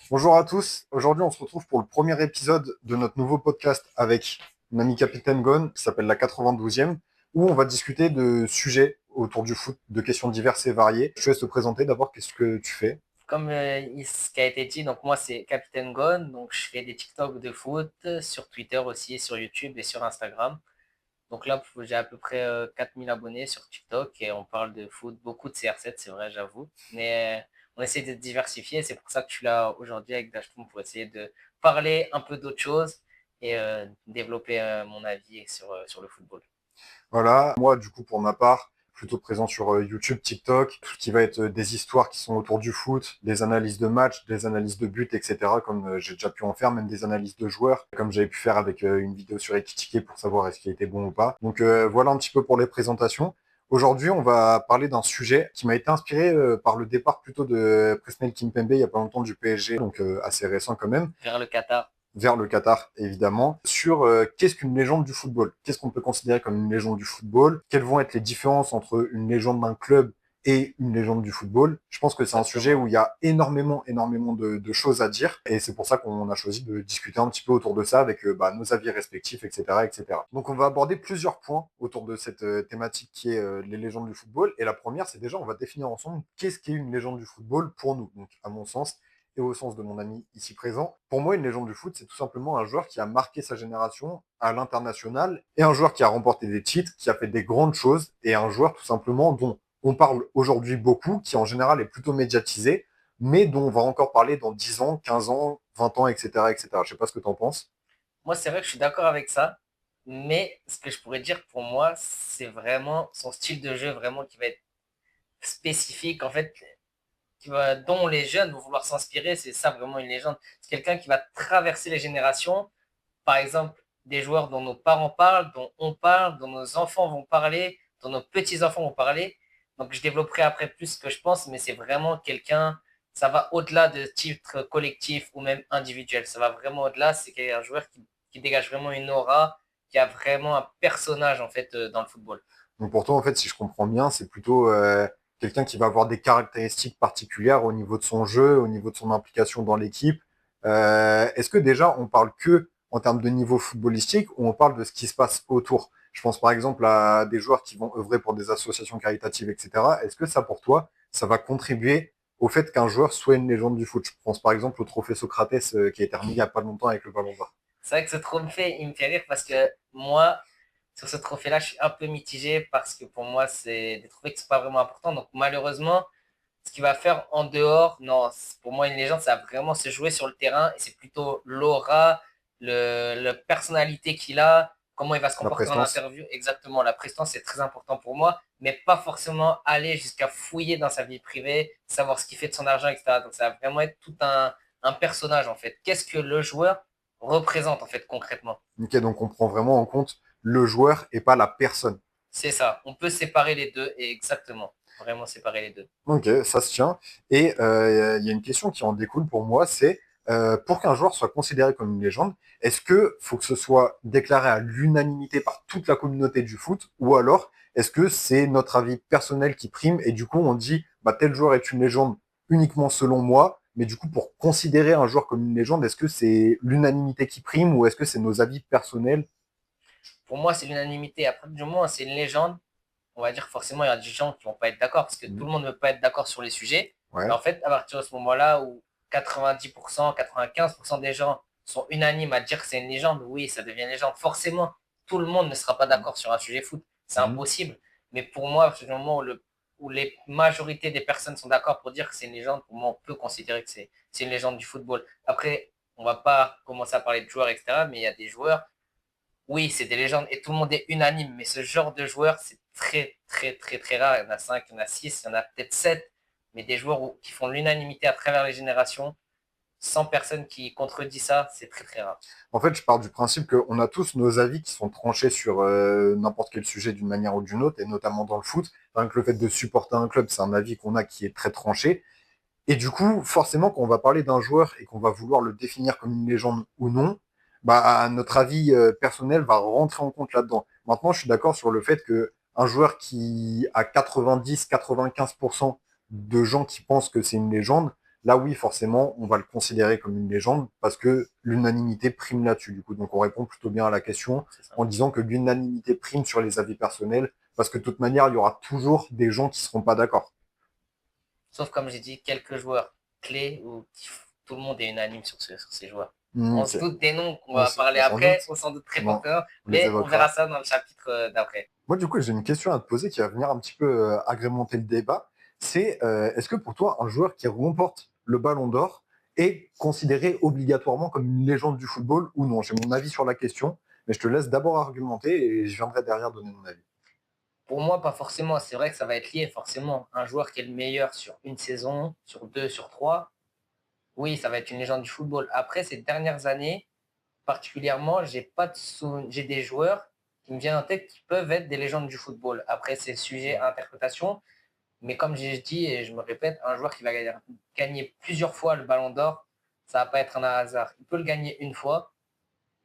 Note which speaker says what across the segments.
Speaker 1: Bonjour à tous. Aujourd'hui, on se retrouve pour le premier épisode de notre nouveau podcast avec mon ami Capitaine Gon, qui s'appelle la 92e, où on va discuter de sujets autour du foot, de questions diverses et variées. Je te laisse te présenter d'abord, qu'est-ce que tu fais?
Speaker 2: Comme ce qui a été dit, donc moi c'est Capitaine Gon, donc je fais des TikTok de foot sur Twitter aussi, sur YouTube et sur Instagram. Donc là j'ai à peu près 4000 abonnés sur TikTok et on parle de foot, beaucoup de CR7, c'est vrai, j'avoue. Mais on essaie de diversifier, c'est pour ça que je suis là aujourd'hui avec Dashtoum pour essayer de parler un peu d'autres choses et développer mon avis sur le football.
Speaker 1: Voilà. Moi, du coup, pour ma part, plutôt présent sur YouTube, TikTok, tout ce qui va être des histoires qui sont autour du foot, des analyses de matchs, des analyses de buts, etc. Comme j'ai déjà pu en faire, même des analyses de joueurs, comme j'avais pu faire avec une vidéo sur Ekitike pour savoir est-ce qu'il était bon ou pas. Donc voilà un petit peu pour les présentations. Aujourd'hui, on va parler d'un sujet qui m'a été inspiré par le départ plutôt de Presnel Kimpembe il y a pas longtemps du PSG, donc assez récent quand même
Speaker 2: Vers le Qatar.
Speaker 1: vers le Qatar, évidemment, sur qu'est-ce qu'une légende du football. Qu'est-ce qu'on peut considérer comme une légende du football? Quelles vont être les différences entre une légende d'un club et une légende du football? Je pense que c'est un sujet où
Speaker 2: Exactement.
Speaker 1: il y a énormément de choses à dire. Et c'est pour ça qu'on a choisi de discuter un petit peu autour de ça avec nos avis respectifs, etc., etc. Donc on va aborder plusieurs points autour de cette thématique qui est les légendes du football. Et la première, c'est déjà, on va définir ensemble qu'est-ce qu'est une légende du football pour nous. Donc à mon sens, et au sens de mon ami ici présent. Pour moi, une légende du foot, c'est tout simplement un joueur qui a marqué sa génération à l'international et un joueur qui a remporté des titres, qui a fait des grandes choses et un joueur tout simplement dont on parle aujourd'hui beaucoup, qui en général est plutôt médiatisé, mais dont on va encore parler dans 10 ans, 15 ans, 20 ans, etc. etc. Je sais pas ce que tu en penses.
Speaker 2: Moi, c'est vrai que je suis d'accord avec ça, mais ce que je pourrais dire pour moi, c'est vraiment son style de jeu vraiment qui va être spécifique, en fait, dont les jeunes vont vouloir s'inspirer. C'est ça vraiment une légende. C'est quelqu'un qui va traverser les générations. Par exemple, des joueurs dont nos parents parlent, dont on parle, dont nos enfants vont parler, dont nos petits-enfants vont parler. Donc, je développerai après plus ce que je pense, mais c'est vraiment quelqu'un, ça va au-delà de titres collectifs ou même individuels. Ça va vraiment au-delà. C'est un joueur qui dégage vraiment une aura, qui a vraiment un personnage, en fait, dans le football.
Speaker 1: Donc pour toi, en fait, si je comprends bien, c'est plutôt quelqu'un qui va avoir des caractéristiques particulières au niveau de son jeu, au niveau de son implication dans l'équipe. Est-ce que déjà on parle que en termes de niveau footballistique ou on parle de ce qui se passe autour? Je pense par exemple à des joueurs qui vont œuvrer pour des associations caritatives, etc. Est-ce que ça pour toi, ça va contribuer au fait qu'un joueur soit une légende du foot? Je pense par exemple au trophée Socrates qui a été remis il n'y a pas longtemps avec le Ballon d'Or.
Speaker 2: C'est vrai que ce trophée, il me fait rire parce que moi, sur ce trophée-là, je suis un peu mitigé parce que pour moi, c'est des trophées qui sont pas vraiment importants. Donc malheureusement, ce qu'il va faire en dehors, non, pour moi, une légende, ça va vraiment se jouer sur le terrain et c'est plutôt l'aura, la personnalité qu'il a, comment il va se
Speaker 1: La
Speaker 2: comporter en
Speaker 1: prestance?
Speaker 2: interview. Exactement, la prestance, c'est très important pour moi, mais pas forcément aller jusqu'à fouiller dans sa vie privée, savoir ce qu'il fait de son argent, etc. Donc ça va vraiment être tout un personnage, en fait. Qu'est-ce que le joueur représente, en fait, concrètement?
Speaker 1: Ok, donc on prend vraiment en compte le joueur et pas la personne.
Speaker 2: C'est ça. On peut séparer les deux, et exactement. Vraiment séparer les deux.
Speaker 1: Ok, ça se tient. Et il y a une question qui en découle pour moi, c'est pour qu'un joueur soit considéré comme une légende, est-ce que faut que ce soit déclaré à l'unanimité par toute la communauté du foot, ou alors est-ce que c'est notre avis personnel qui prime et du coup on dit bah tel joueur est une légende uniquement selon moi, mais du coup pour considérer un joueur comme une légende, est-ce que c'est l'unanimité qui prime ou est-ce que c'est nos avis personnels?
Speaker 2: Pour moi, c'est l'unanimité. Après, du moment où c'est une légende, on va dire forcément, il y a des gens qui vont pas être d'accord parce que tout
Speaker 1: Mhm.
Speaker 2: le monde ne veut pas être d'accord sur les sujets. Mais
Speaker 1: Ouais.
Speaker 2: en fait, à partir de ce moment-là où 90%, 95% des gens sont unanimes à dire que c'est une légende, oui, ça devient une légende. Forcément, tout le monde ne sera pas d'accord sur un sujet foot. C'est
Speaker 1: Mhm.
Speaker 2: impossible. Mais pour moi, à partir du moment où les majorités des personnes sont d'accord pour dire que c'est une légende, pour moi, on peut considérer que c'est une légende du football. Après, on va pas commencer à parler de joueurs, etc. Mais il y a des joueurs, oui, c'est des légendes et tout le monde est unanime, mais ce genre de joueurs, c'est très rare. Il y en a 5, il y en a 6, il y en a peut-être 7, mais des joueurs qui font l'unanimité à travers les générations, sans personne qui contredit ça, c'est très rare.
Speaker 1: En fait, je pars du principe qu'on a tous nos avis qui sont tranchés sur n'importe quel sujet d'une manière ou d'une autre, et notamment dans le foot. Rien que le fait de supporter un club, c'est un avis qu'on a qui est très tranché. Et du coup, forcément, quand on va parler d'un joueur et qu'on va vouloir le définir comme une légende ou non, bah, notre avis personnel va rentrer en compte là-dedans. Maintenant, je suis d'accord sur le fait que un joueur qui a 90-95% de gens qui pensent que c'est une légende, là oui, forcément, on va le considérer comme une légende parce que l'unanimité prime là-dessus. Du coup, donc on répond plutôt bien à la question
Speaker 2: C'est ça.
Speaker 1: en disant que l'unanimité prime sur les avis personnels parce que de toute manière, il y aura toujours des gens qui seront pas d'accord.
Speaker 2: Sauf comme j'ai dit, quelques joueurs clés où tout le monde est unanime sur ces joueurs. On se
Speaker 1: Ok.
Speaker 2: doute des noms qu'on va parler
Speaker 1: On s'en doute.
Speaker 2: après, on s'en doute très
Speaker 1: On
Speaker 2: fortement,
Speaker 1: les
Speaker 2: mais on verra
Speaker 1: évoquera.
Speaker 2: ça dans le chapitre d'après.
Speaker 1: Moi, du coup, j'ai une question à te poser qui va venir un petit peu agrémenter le débat. C'est est-ce que pour toi, un joueur qui remporte le Ballon d'Or est considéré obligatoirement comme une légende du football ou non? J'ai mon avis sur la question, mais je te laisse d'abord argumenter et je viendrai derrière donner mon avis.
Speaker 2: Pour moi, pas forcément. C'est vrai que ça va être lié forcément. Un joueur qui est le meilleur sur une saison, sur deux, sur trois, oui, ça va être une légende du football. Après, ces dernières années, particulièrement, j'ai des joueurs qui me viennent en tête qui peuvent être des légendes du football. Après, c'est sujet à interprétation. Mais comme j'ai dit et je me répète, un joueur qui va gagner plusieurs fois le ballon d'or, ça va pas être un hasard. Il peut le gagner une fois,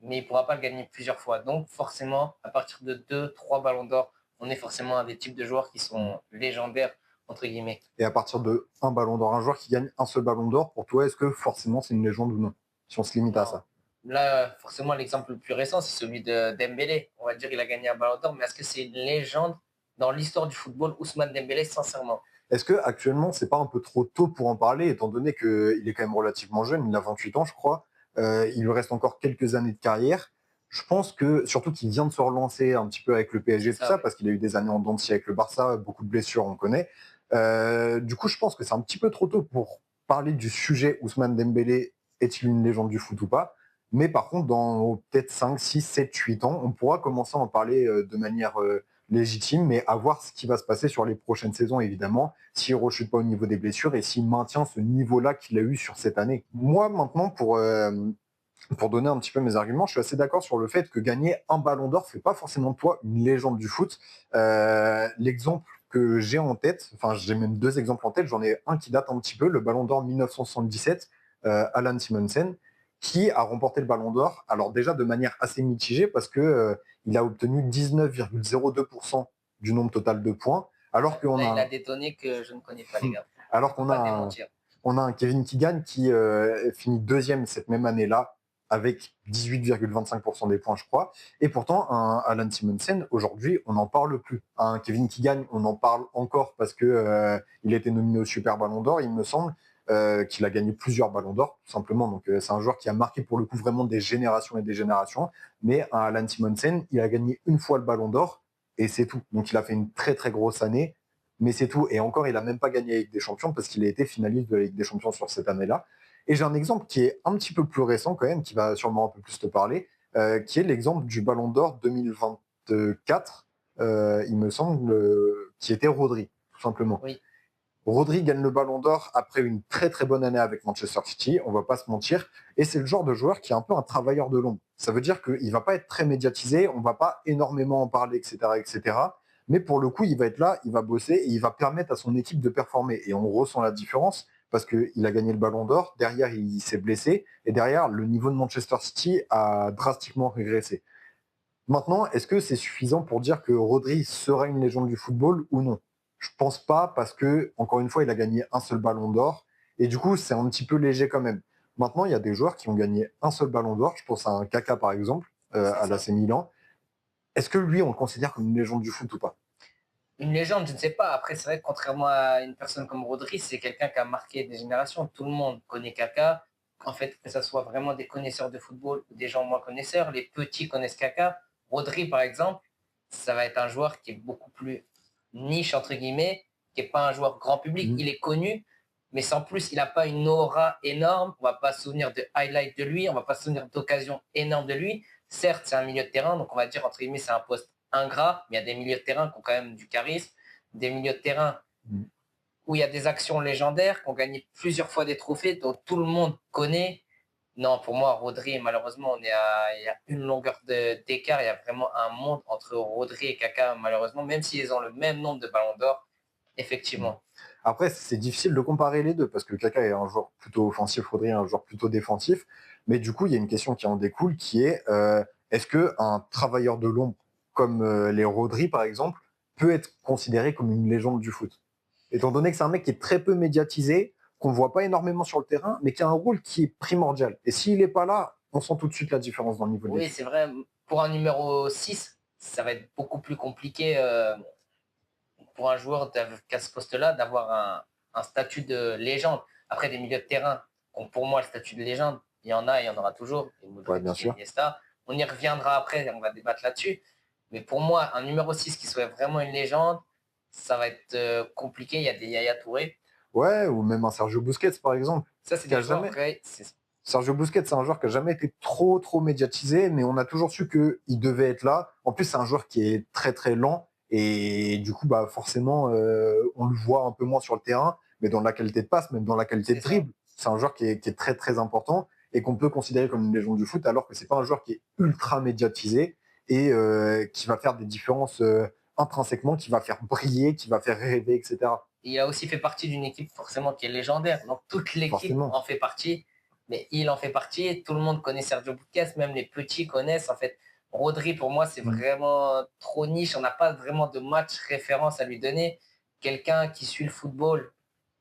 Speaker 2: mais il pourra pas le gagner plusieurs fois. Donc forcément, à partir de deux, trois ballons d'or, on est forcément un des types de joueurs qui sont légendaires, entre guillemets.
Speaker 1: Et à partir de un Ballon d'Or, un joueur qui gagne un seul Ballon d'Or, pour toi, est-ce que forcément c'est une légende ou non? Si on se limite à
Speaker 2: Non.
Speaker 1: ça.
Speaker 2: Là, forcément, l'exemple le plus récent, c'est celui de Dembélé. On va dire qu'il a gagné un ballon d'or, mais est-ce que c'est une légende dans l'histoire du football, Ousmane Dembélé, sincèrement?
Speaker 1: Est-ce que actuellement c'est pas un peu trop tôt pour en parler, étant donné qu'il est quand même relativement jeune, il a 28 ans, je crois. Il lui reste encore quelques années de carrière. Je pense que, surtout qu'il vient de se relancer un petit peu avec le
Speaker 2: C'est
Speaker 1: PSG, tout
Speaker 2: ça,
Speaker 1: ça,
Speaker 2: oui.
Speaker 1: parce qu'il a eu des années en dents de scie avec le Barça, beaucoup de blessures, on connaît. Du coup, je pense que c'est un petit peu trop tôt pour parler du sujet Ousmane Dembélé, est-il une légende du foot ou pas. Mais par contre, dans peut-être 5, 6, 7, 8 ans, on pourra commencer à en parler de manière légitime, mais à voir ce qui va se passer sur les prochaines saisons, évidemment, s'il ne rechute pas au niveau des blessures et s'il maintient ce niveau-là qu'il a eu sur cette année. Moi, maintenant, pour donner un petit peu mes arguments, je suis assez d'accord sur le fait que gagner un ballon d'or ne fait pas forcément de toi une légende du foot. L'exemple que j'ai en tête, enfin j'ai même deux exemples en tête, j'en ai un qui date un petit peu, le ballon d'or 1977, Alan Simonsen, qui a remporté le ballon d'or, alors déjà de manière assez mitigée parce que il a obtenu 19,02% du nombre total de points, alors
Speaker 2: Ouais,
Speaker 1: qu'on
Speaker 2: là,
Speaker 1: a
Speaker 2: il a
Speaker 1: un,
Speaker 2: des données que je ne connais pas, les gars.
Speaker 1: alors
Speaker 2: Je peux
Speaker 1: qu'on a
Speaker 2: pas
Speaker 1: un,
Speaker 2: démentir.
Speaker 1: on a un Kevin Keegan qui finit deuxième cette même année-là avec 18,25% des points, je crois. Et pourtant, un Alan Simonsen, aujourd'hui, on n'en parle plus. Un Kevin Keegan, on en parle encore parce que il a été nominé au Super Ballon d'Or, il me semble, qu'il a gagné plusieurs Ballons d'Or, tout simplement. Donc, c'est un joueur qui a marqué pour le coup vraiment des générations et des générations. Mais un Alan Simonsen, il a gagné une fois le Ballon d'Or et c'est tout. Donc, il a fait une très très grosse année mais c'est tout. Et encore, il n'a même pas gagné avec des champions parce qu'il a été finaliste de la Ligue des Champions sur cette année-là. Et j'ai un exemple qui est un petit peu plus récent quand même, qui va sûrement un peu plus te parler, qui est l'exemple du Ballon d'Or 2024, il me semble, qui était Rodri, tout simplement.
Speaker 2: Oui,
Speaker 1: Rodri gagne le Ballon d'Or après une très très bonne année avec Manchester City, on va pas se mentir, et c'est le genre de joueur qui est un peu un travailleur de l'ombre. Ça veut dire qu'il va pas être très médiatisé, on va pas énormément en parler, etc., etc. Mais pour le coup, il va être là, il va bosser et il va permettre à son équipe de performer. Et on ressent la différence parce qu'il a gagné le Ballon d'Or, derrière il s'est blessé, et derrière le niveau de Manchester City a drastiquement régressé. Maintenant, est-ce que c'est suffisant pour dire que Rodri sera une légende du football ou non? Je pense pas parce que, encore une fois, il a gagné un seul ballon d'or et du coup, c'est un petit peu léger quand même. Maintenant, il y a des joueurs qui ont gagné un seul ballon d'or. Je pense à un Kaka par exemple,
Speaker 2: c'est
Speaker 1: à
Speaker 2: ça.
Speaker 1: l'AC Milan. Est-ce que lui, on le considère comme une légende du foot ou pas?
Speaker 2: Une légende, je ne sais pas. Après, c'est vrai que contrairement à une personne comme Rodri, c'est quelqu'un qui a marqué des générations. Tout le monde connaît Kaka. En fait, que ce soit vraiment des connaisseurs de football ou des gens moins connaisseurs, les petits connaissent Kaka. Rodri, par exemple, ça va être un joueur qui est beaucoup plus niche, entre guillemets, qui n'est pas un joueur grand public.
Speaker 1: Mhm.
Speaker 2: Il est connu, mais sans plus, il n'a pas une aura énorme. On ne va pas se souvenir de highlights de lui, on ne va pas se souvenir d'occasions énormes de lui. Certes, c'est un milieu de terrain, donc on va dire, entre guillemets, c'est un poste ingrat, mais il y a des milieux de terrain qui ont quand même du charisme, des milieux de terrain où il y a des actions légendaires, qui ont gagné plusieurs fois des trophées, dont tout le monde connaît. Non, pour moi, Rodri, malheureusement, il y a une longueur d'écart. Il y a vraiment un monde entre Rodri et Kaka, malheureusement, même s'ils ont le même nombre de ballons d'or,
Speaker 1: Mhm.
Speaker 2: effectivement.
Speaker 1: Après, c'est difficile de comparer les deux parce que Kaka est un joueur plutôt offensif, Rodri est un joueur plutôt défensif. Mais du coup, il y a une question qui en découle qui est est-ce qu'un travailleur de l'ombre comme les Rodri, par exemple, peut être considéré comme une légende du foot? Étant donné que c'est un mec qui est très peu médiatisé, qu'on voit pas énormément sur le terrain, mais qui a un rôle qui est primordial. Et s'il n'est pas là, on sent tout de suite la différence dans le niveau de
Speaker 2: Oui,
Speaker 1: l'équipe.
Speaker 2: c'est vrai, pour un numéro 6, ça va être beaucoup plus compliqué, pour un joueur qu'à ce poste-là, d'avoir un statut de légende. Après, des milieux de terrain, ont pour moi le statut de légende, il y en a, il y en aura toujours, et
Speaker 1: Ouais,
Speaker 2: Modric
Speaker 1: bien
Speaker 2: et
Speaker 1: sûr.
Speaker 2: Iniesta. On y reviendra après, on va débattre là-dessus. Mais pour moi, un numéro 6 qui soit vraiment une légende, ça va être compliqué. Il y a des Yaya Touré.
Speaker 1: Ouais, ou même un Sergio Busquets, par exemple,
Speaker 2: Ça, c'est
Speaker 1: qui
Speaker 2: des
Speaker 1: a
Speaker 2: joueurs
Speaker 1: jamais,
Speaker 2: vrais.
Speaker 1: Sergio Busquets, c'est un joueur qui n'a jamais été trop médiatisé, mais on a toujours su qu'il devait être là. En plus, c'est un joueur qui est très lent, et du coup, bah, forcément, on le voit un peu moins sur le terrain, mais dans la qualité de passe, même dans la qualité de
Speaker 2: C'est ça.
Speaker 1: dribble, c'est un joueur qui est très important et qu'on peut considérer comme une légende du foot, alors que c'est pas un joueur qui est ultra médiatisé et qui va faire des différences intrinsèquement, qui va faire briller, qui va faire rêver, etc.
Speaker 2: Il a aussi fait partie d'une équipe forcément qui est légendaire. Donc toute l'équipe
Speaker 1: Forcément.
Speaker 2: en fait partie, mais il en fait partie. Tout le monde connaît Sergio Busquets, même les petits connaissent. En fait, Rodri, pour moi, c'est
Speaker 1: Mm.
Speaker 2: vraiment trop niche. On n'a pas vraiment de match référence à lui donner. Quelqu'un qui suit le football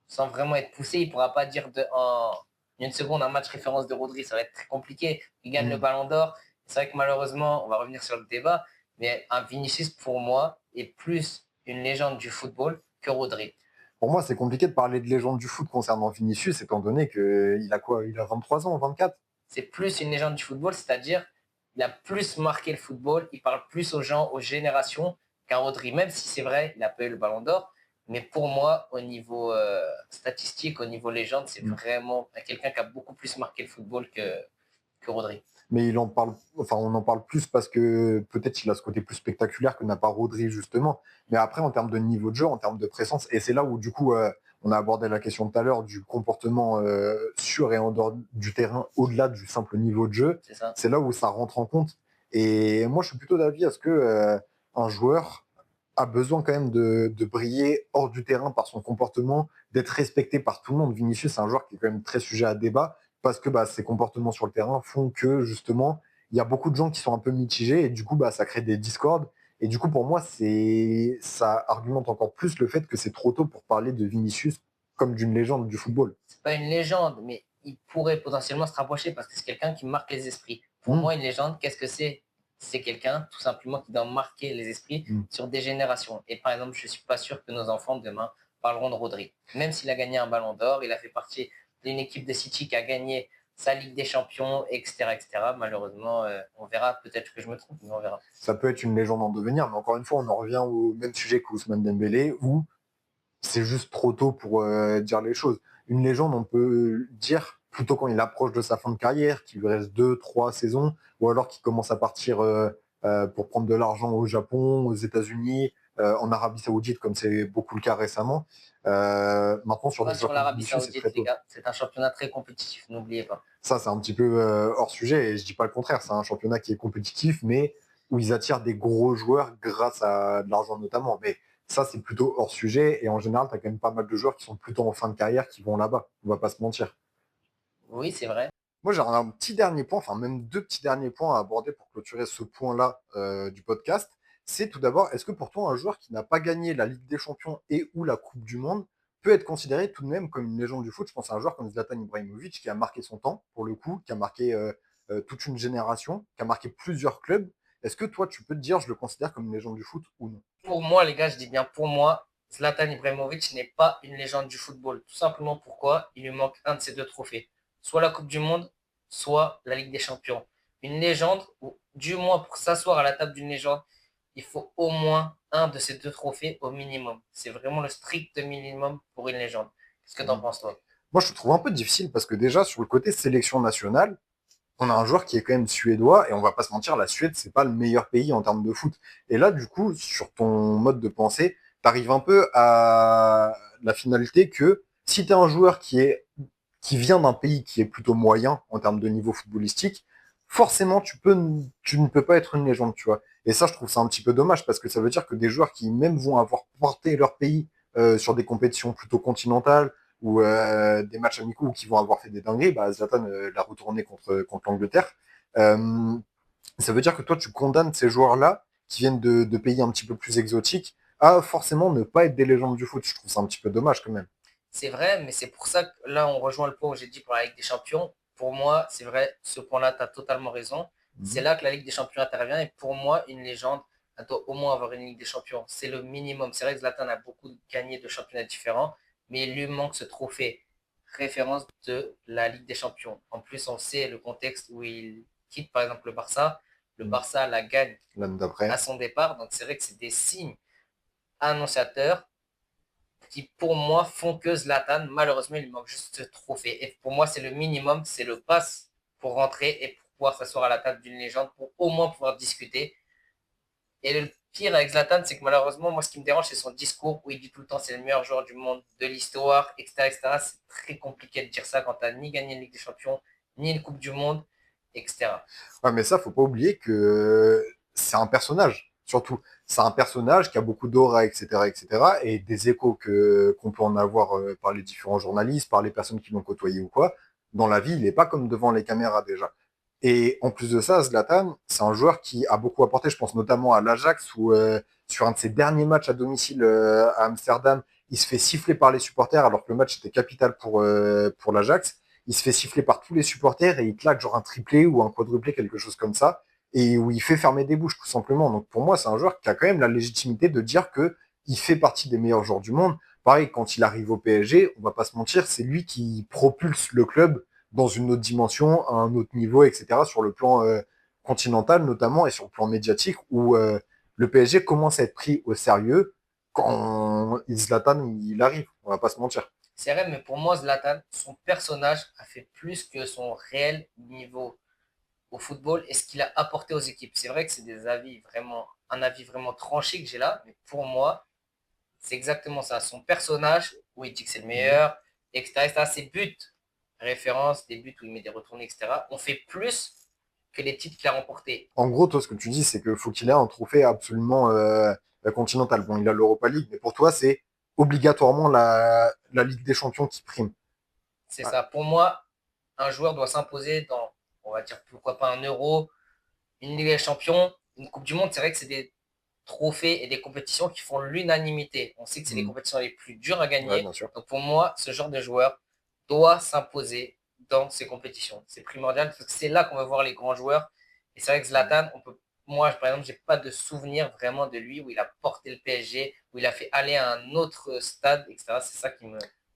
Speaker 2: sans vraiment être poussé, il ne pourra pas dire en une seconde un match référence de Rodri. Ça va être très compliqué. Il gagne le
Speaker 1: Mm.
Speaker 2: ballon d'or. C'est vrai que malheureusement, on va revenir sur le débat, mais un Vinicius, pour moi, est plus une légende du football que Rodri.
Speaker 1: Pour moi, c'est compliqué de parler de légende du foot concernant Vinicius, étant donné qu'il a quoi? Il a 23 ans, 24?
Speaker 2: C'est plus une légende du football, c'est-à-dire il a plus marqué le football, il parle plus aux gens, aux générations qu'un Rodri, même si c'est vrai, il a pas eu le ballon d'or. Mais pour moi, au niveau statistique, au niveau légende, c'est
Speaker 1: Mm.
Speaker 2: vraiment quelqu'un qui a beaucoup plus marqué le football que Rodri.
Speaker 1: Mais il en parle, enfin, on en parle plus parce que peut-être il a ce côté plus spectaculaire que n'a pas Rodri, justement. Mais après, en termes de niveau de jeu, en termes de présence, et c'est là où, du coup, on a abordé la question tout à l'heure du comportement sur et en dehors du terrain, au-delà du simple niveau de jeu,
Speaker 2: C'est ça.
Speaker 1: c'est là où ça rentre en compte. Et moi, je suis plutôt d'avis à ce que un joueur a besoin quand même de briller hors du terrain par son comportement, d'être respecté par tout le monde. Vinicius, c'est un joueur qui est quand même très sujet à débat parce que bah, ses comportements sur le terrain font que justement, il y a beaucoup de gens qui sont un peu mitigés et du coup, bah, ça crée des discords. Et du coup, pour moi, ça argumente encore plus le fait que c'est trop tôt pour parler de Vinicius comme d'une légende du football.
Speaker 2: C'est pas une légende, mais il pourrait potentiellement se rapprocher parce que c'est quelqu'un qui marque les esprits. Pour
Speaker 1: Mmh,
Speaker 2: moi, une légende, qu'est-ce que c'est? C'est quelqu'un, tout simplement, qui doit marquer les esprits
Speaker 1: mmh.
Speaker 2: sur des générations. Et par exemple, je ne suis pas sûr que nos enfants demain parleront de Rodri. Même s'il a gagné un ballon d'or, il a fait partie d'une équipe de City qui a gagné sa Ligue des Champions, etc. etc. Malheureusement, on verra. Peut-être que je me trompe, mais on verra.
Speaker 1: Ça peut être une légende en devenir, mais encore une fois, on en revient au même sujet qu'Ousmane Dembélé, où c'est juste trop tôt pour dire les choses. Une légende, on peut dire plutôt quand il approche de sa fin de carrière, qu'il lui reste 2, 3 saisons, ou alors qu'il commence à partir pour prendre de l'argent au Japon, aux États-Unis, en Arabie Saoudite, comme c'est beaucoup le cas récemment. Maintenant, sur
Speaker 2: Pas
Speaker 1: des
Speaker 2: sur
Speaker 1: joueurs comme
Speaker 2: l'Arabie
Speaker 1: Vinicius, c'est très
Speaker 2: Saoudite, les
Speaker 1: tôt.
Speaker 2: gars. C'est un championnat très compétitif, n'oubliez pas.
Speaker 1: Ça, c'est un petit peu hors sujet, et je dis pas le contraire. C'est un championnat qui est compétitif, mais où ils attirent des gros joueurs grâce à de l'argent notamment. Mais ça, c'est plutôt hors sujet, et en général, tu as quand même pas mal de joueurs qui sont plutôt en fin de carrière qui vont là-bas. On va pas se mentir.
Speaker 2: Oui, c'est vrai.
Speaker 1: Moi, j'ai un petit dernier point, enfin même deux petits derniers points à aborder pour clôturer ce point-là du podcast. C'est tout d'abord, est-ce que pour toi, un joueur qui n'a pas gagné la Ligue des Champions et ou la Coupe du Monde peut être considéré tout de même comme une légende du foot? Je pense à un joueur comme Zlatan Ibrahimovic qui a marqué son temps, pour le coup, qui a marqué toute une génération, qui a marqué plusieurs clubs. Est-ce que toi, tu peux te dire, je le considère comme une légende du foot ou non?
Speaker 2: Pour moi, les gars, je dis bien pour moi, Zlatan Ibrahimovic n'est pas une légende du football. Tout simplement pourquoi il lui manque un de ces deux trophées. Soit la Coupe du Monde, soit la Ligue des Champions. Une légende, ou du moins pour s'asseoir à la table d'une légende, il faut au moins un de ces deux trophées au minimum. C'est vraiment le strict minimum pour une légende. Qu'est-ce que t'en penses, toi?
Speaker 1: Moi, je le trouve un peu difficile parce que déjà, sur le côté sélection nationale, on a un joueur qui est quand même suédois et on va pas se mentir, la Suède, c'est pas le meilleur pays en termes de foot. Et là, du coup, sur ton mode de pensée, tu arrives un peu à la finalité que si tu es un joueur qui vient d'un pays qui est plutôt moyen en termes de niveau footballistique, forcément, tu ne peux pas être une légende, tu vois. Et ça, je trouve ça un petit peu dommage parce que ça veut dire que des joueurs qui même vont avoir porté leur pays sur des compétitions plutôt continentales ou des matchs amicaux ou qui vont avoir fait des dingueries, bah, Zlatan l'a retourné contre l'Angleterre. Euh, Ça veut dire que toi, tu condamnes ces joueurs-là qui viennent de pays un petit peu plus exotiques à forcément ne pas être des légendes du foot. Je trouve ça un petit peu dommage quand même.
Speaker 2: C'est vrai, mais c'est pour ça que là, on rejoint le point où j'ai dit pour la Ligue des Champions. Pour moi, c'est vrai, ce point-là, tu as totalement raison. C'est
Speaker 1: Mhm.
Speaker 2: là que la Ligue des Champions intervient. Et pour moi, une légende, elle doit au moins avoir une Ligue des Champions. C'est le minimum. C'est vrai que Zlatan a beaucoup gagné de championnats différents, mais il lui manque ce trophée référence de la Ligue des Champions. En plus, on sait le contexte où il quitte, par exemple, le Barça. Le
Speaker 1: Mhm.
Speaker 2: Barça la gagne
Speaker 1: L'année
Speaker 2: à
Speaker 1: d'après.
Speaker 2: son départ. Donc, c'est vrai que c'est des signes annonciateurs qui, pour moi, font que Zlatan, malheureusement, il lui manque juste ce trophée. Et pour moi, c'est le minimum, c'est le pass pour rentrer et pour pouvoir s'asseoir à la table d'une légende, pour au moins pouvoir discuter. Et le pire avec Zlatan, c'est que malheureusement, moi, ce qui me dérange, c'est son discours où il dit tout le temps c'est le meilleur joueur du monde, de l'histoire, etc., etc. C'est très compliqué de dire ça quand tu n'as ni gagné la Ligue des Champions, ni une Coupe du Monde, etc.
Speaker 1: Ouais, mais ça, faut pas oublier que c'est un personnage, surtout. C'est un personnage qui a beaucoup d'aura, etc., etc., et des échos qu'on peut en avoir par les différents journalistes, par les personnes qui l'ont côtoyé ou quoi. Dans la vie, il n'est pas comme devant les caméras déjà. Et en plus de ça, Zlatan, c'est un joueur qui a beaucoup apporté. Je pense notamment à l'Ajax, où sur un de ses derniers matchs à domicile à Amsterdam, il se fait siffler par les supporters alors que le match était capital pour l'Ajax. Il se fait siffler par tous les supporters et il claque genre un triplé ou un quadruplé, quelque chose comme ça, et où il fait fermer des bouches tout simplement. Donc pour moi, c'est un joueur qui a quand même la légitimité de dire que il fait partie des meilleurs joueurs du monde. Pareil, quand il arrive au PSG, on va pas se mentir, c'est lui qui propulse le club dans une autre dimension, à un autre niveau, etc., sur le plan continental notamment et sur le plan médiatique, où le PSG commence à être pris au sérieux quand Zlatan il arrive, on va pas se mentir.
Speaker 2: C'est vrai, mais pour moi, Zlatan, son personnage a fait plus que son réel niveau au football et ce qu'il a apporté aux équipes. C'est vrai que c'est des avis vraiment, un avis vraiment tranché que j'ai là, mais pour moi, c'est exactement ça. Son personnage, où il dit que c'est le
Speaker 1: Mhm.
Speaker 2: meilleur, etc., etc., ses buts, référence, des buts où il met des retournées, etc., on fait plus que les titres qu'il a remportés.
Speaker 1: En gros, toi, ce que tu dis, c'est qu'il faut qu'il ait un trophée absolument continental. Bon, il a l'Europa League, mais pour toi, c'est obligatoirement la Ligue des Champions qui prime.
Speaker 2: C'est
Speaker 1: Ouais,
Speaker 2: ça. Pour moi, un joueur doit s'imposer dans, on va dire, pourquoi pas un euro, une Ligue des Champions, une Coupe du Monde. C'est vrai que c'est des trophées et des compétitions qui font l'unanimité. On sait que c'est les
Speaker 1: Mhm.
Speaker 2: compétitions les plus dures à
Speaker 1: Ouais,
Speaker 2: gagner.
Speaker 1: bien sûr.
Speaker 2: Donc pour moi, ce genre de joueur doit s'imposer dans ces compétitions. C'est primordial parce que c'est là qu'on va voir les grands joueurs. Et c'est vrai que Zlatan, moi par exemple, j'ai pas de souvenir vraiment de lui où il a porté le PSG, où il a fait aller à un autre stade, etc. C'est ça qui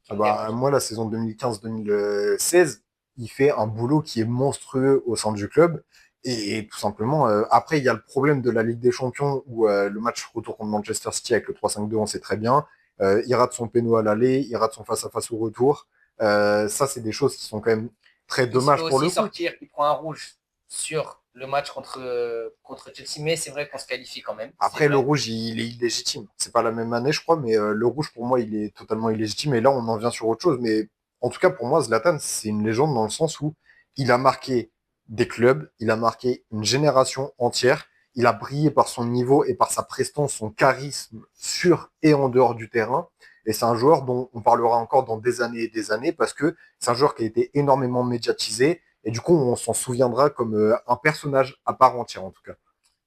Speaker 1: Ah
Speaker 2: me
Speaker 1: bah,
Speaker 2: dérange.
Speaker 1: moi, la saison 2015-2016, il fait un boulot qui est monstrueux au sein du club. Et tout simplement, après, il y a le problème de la Ligue des Champions où le match retour contre Manchester City avec le 3-5-2, on sait très bien. Il rate son péno à l'aller, il rate son face-à-face au retour. Ça, c'est des choses qui sont quand même très
Speaker 2: Il se fait
Speaker 1: dommages pour
Speaker 2: aussi
Speaker 1: le coup.
Speaker 2: sortir, il prend un rouge sur le match contre Chelsea, mais c'est vrai qu'on se qualifie quand même, c'est
Speaker 1: Après, le
Speaker 2: vrai.
Speaker 1: rouge, il est illégitime. C'est pas la même année, je crois, mais le rouge, pour moi, il est totalement illégitime. Et là, on en vient sur autre chose. Mais en tout cas, pour moi, Zlatan, c'est une légende dans le sens où il a marqué des clubs, il a marqué une génération entière. Il a brillé par son niveau et par sa prestance, son charisme sur et en dehors du terrain. Et c'est un joueur dont on parlera encore dans des années et des années parce que c'est un joueur qui a été énormément médiatisé. Et du coup, on s'en souviendra comme un personnage à part entière, en tout cas.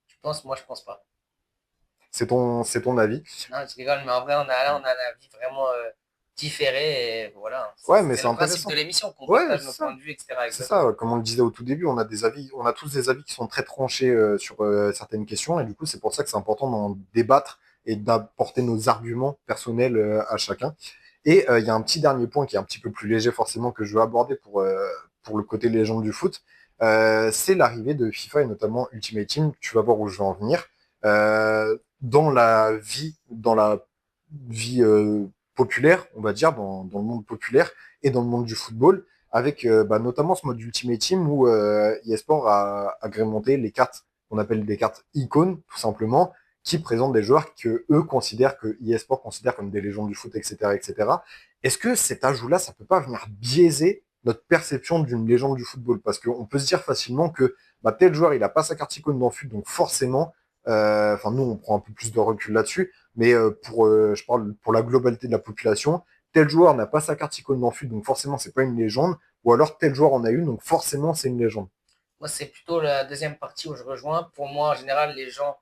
Speaker 2: Je pense, moi je pense pas.
Speaker 1: C'est ton avis.
Speaker 2: Non, je rigole, mais en vrai, on a un avis vraiment différé, et voilà.
Speaker 1: Ouais, mais
Speaker 2: C'est
Speaker 1: c'est
Speaker 2: le principe de
Speaker 1: intéressant.
Speaker 2: l'émission, qu'on
Speaker 1: Ouais,
Speaker 2: partage
Speaker 1: c'est
Speaker 2: nos points
Speaker 1: ça.
Speaker 2: de vue, etc.
Speaker 1: C'est ça.
Speaker 2: Exactement.
Speaker 1: Comme on le disait au tout début, on a des avis, on a tous des avis qui sont très tranchés sur certaines questions, et du coup, c'est pour ça que c'est important d'en débattre et d'apporter nos arguments personnels à chacun. Et il y a un petit dernier point qui est un petit peu plus léger forcément que je veux aborder pour le côté légende du foot. C'est l'arrivée de FIFA et notamment Ultimate Team. Tu vas voir où je vais en venir. Dans la vie populaire, on va dire, dans le monde populaire et dans le monde du football, avec notamment ce mode Ultimate Team où eSport a agrémenté les cartes qu'on appelle des cartes icônes, tout simplement, qui présentent des joueurs que eux considèrent, que eSport considère comme des légendes du foot, etc., etc. Est-ce que cet ajout-là, ça peut pas venir biaiser notre perception d'une légende du football? Parce qu'on peut se dire facilement que tel joueur, il a pas sa carte icône dans le FUT, donc forcément, enfin nous, on prend un peu plus de recul là-dessus, mais je parle pour la globalité de la population, tel joueur n'a pas sa carte icône dans le FUT, donc forcément, c'est pas une légende, ou alors tel joueur en a une, donc forcément, c'est une légende.
Speaker 2: Moi, c'est plutôt la deuxième partie où je rejoins. Pour moi, en général, les gens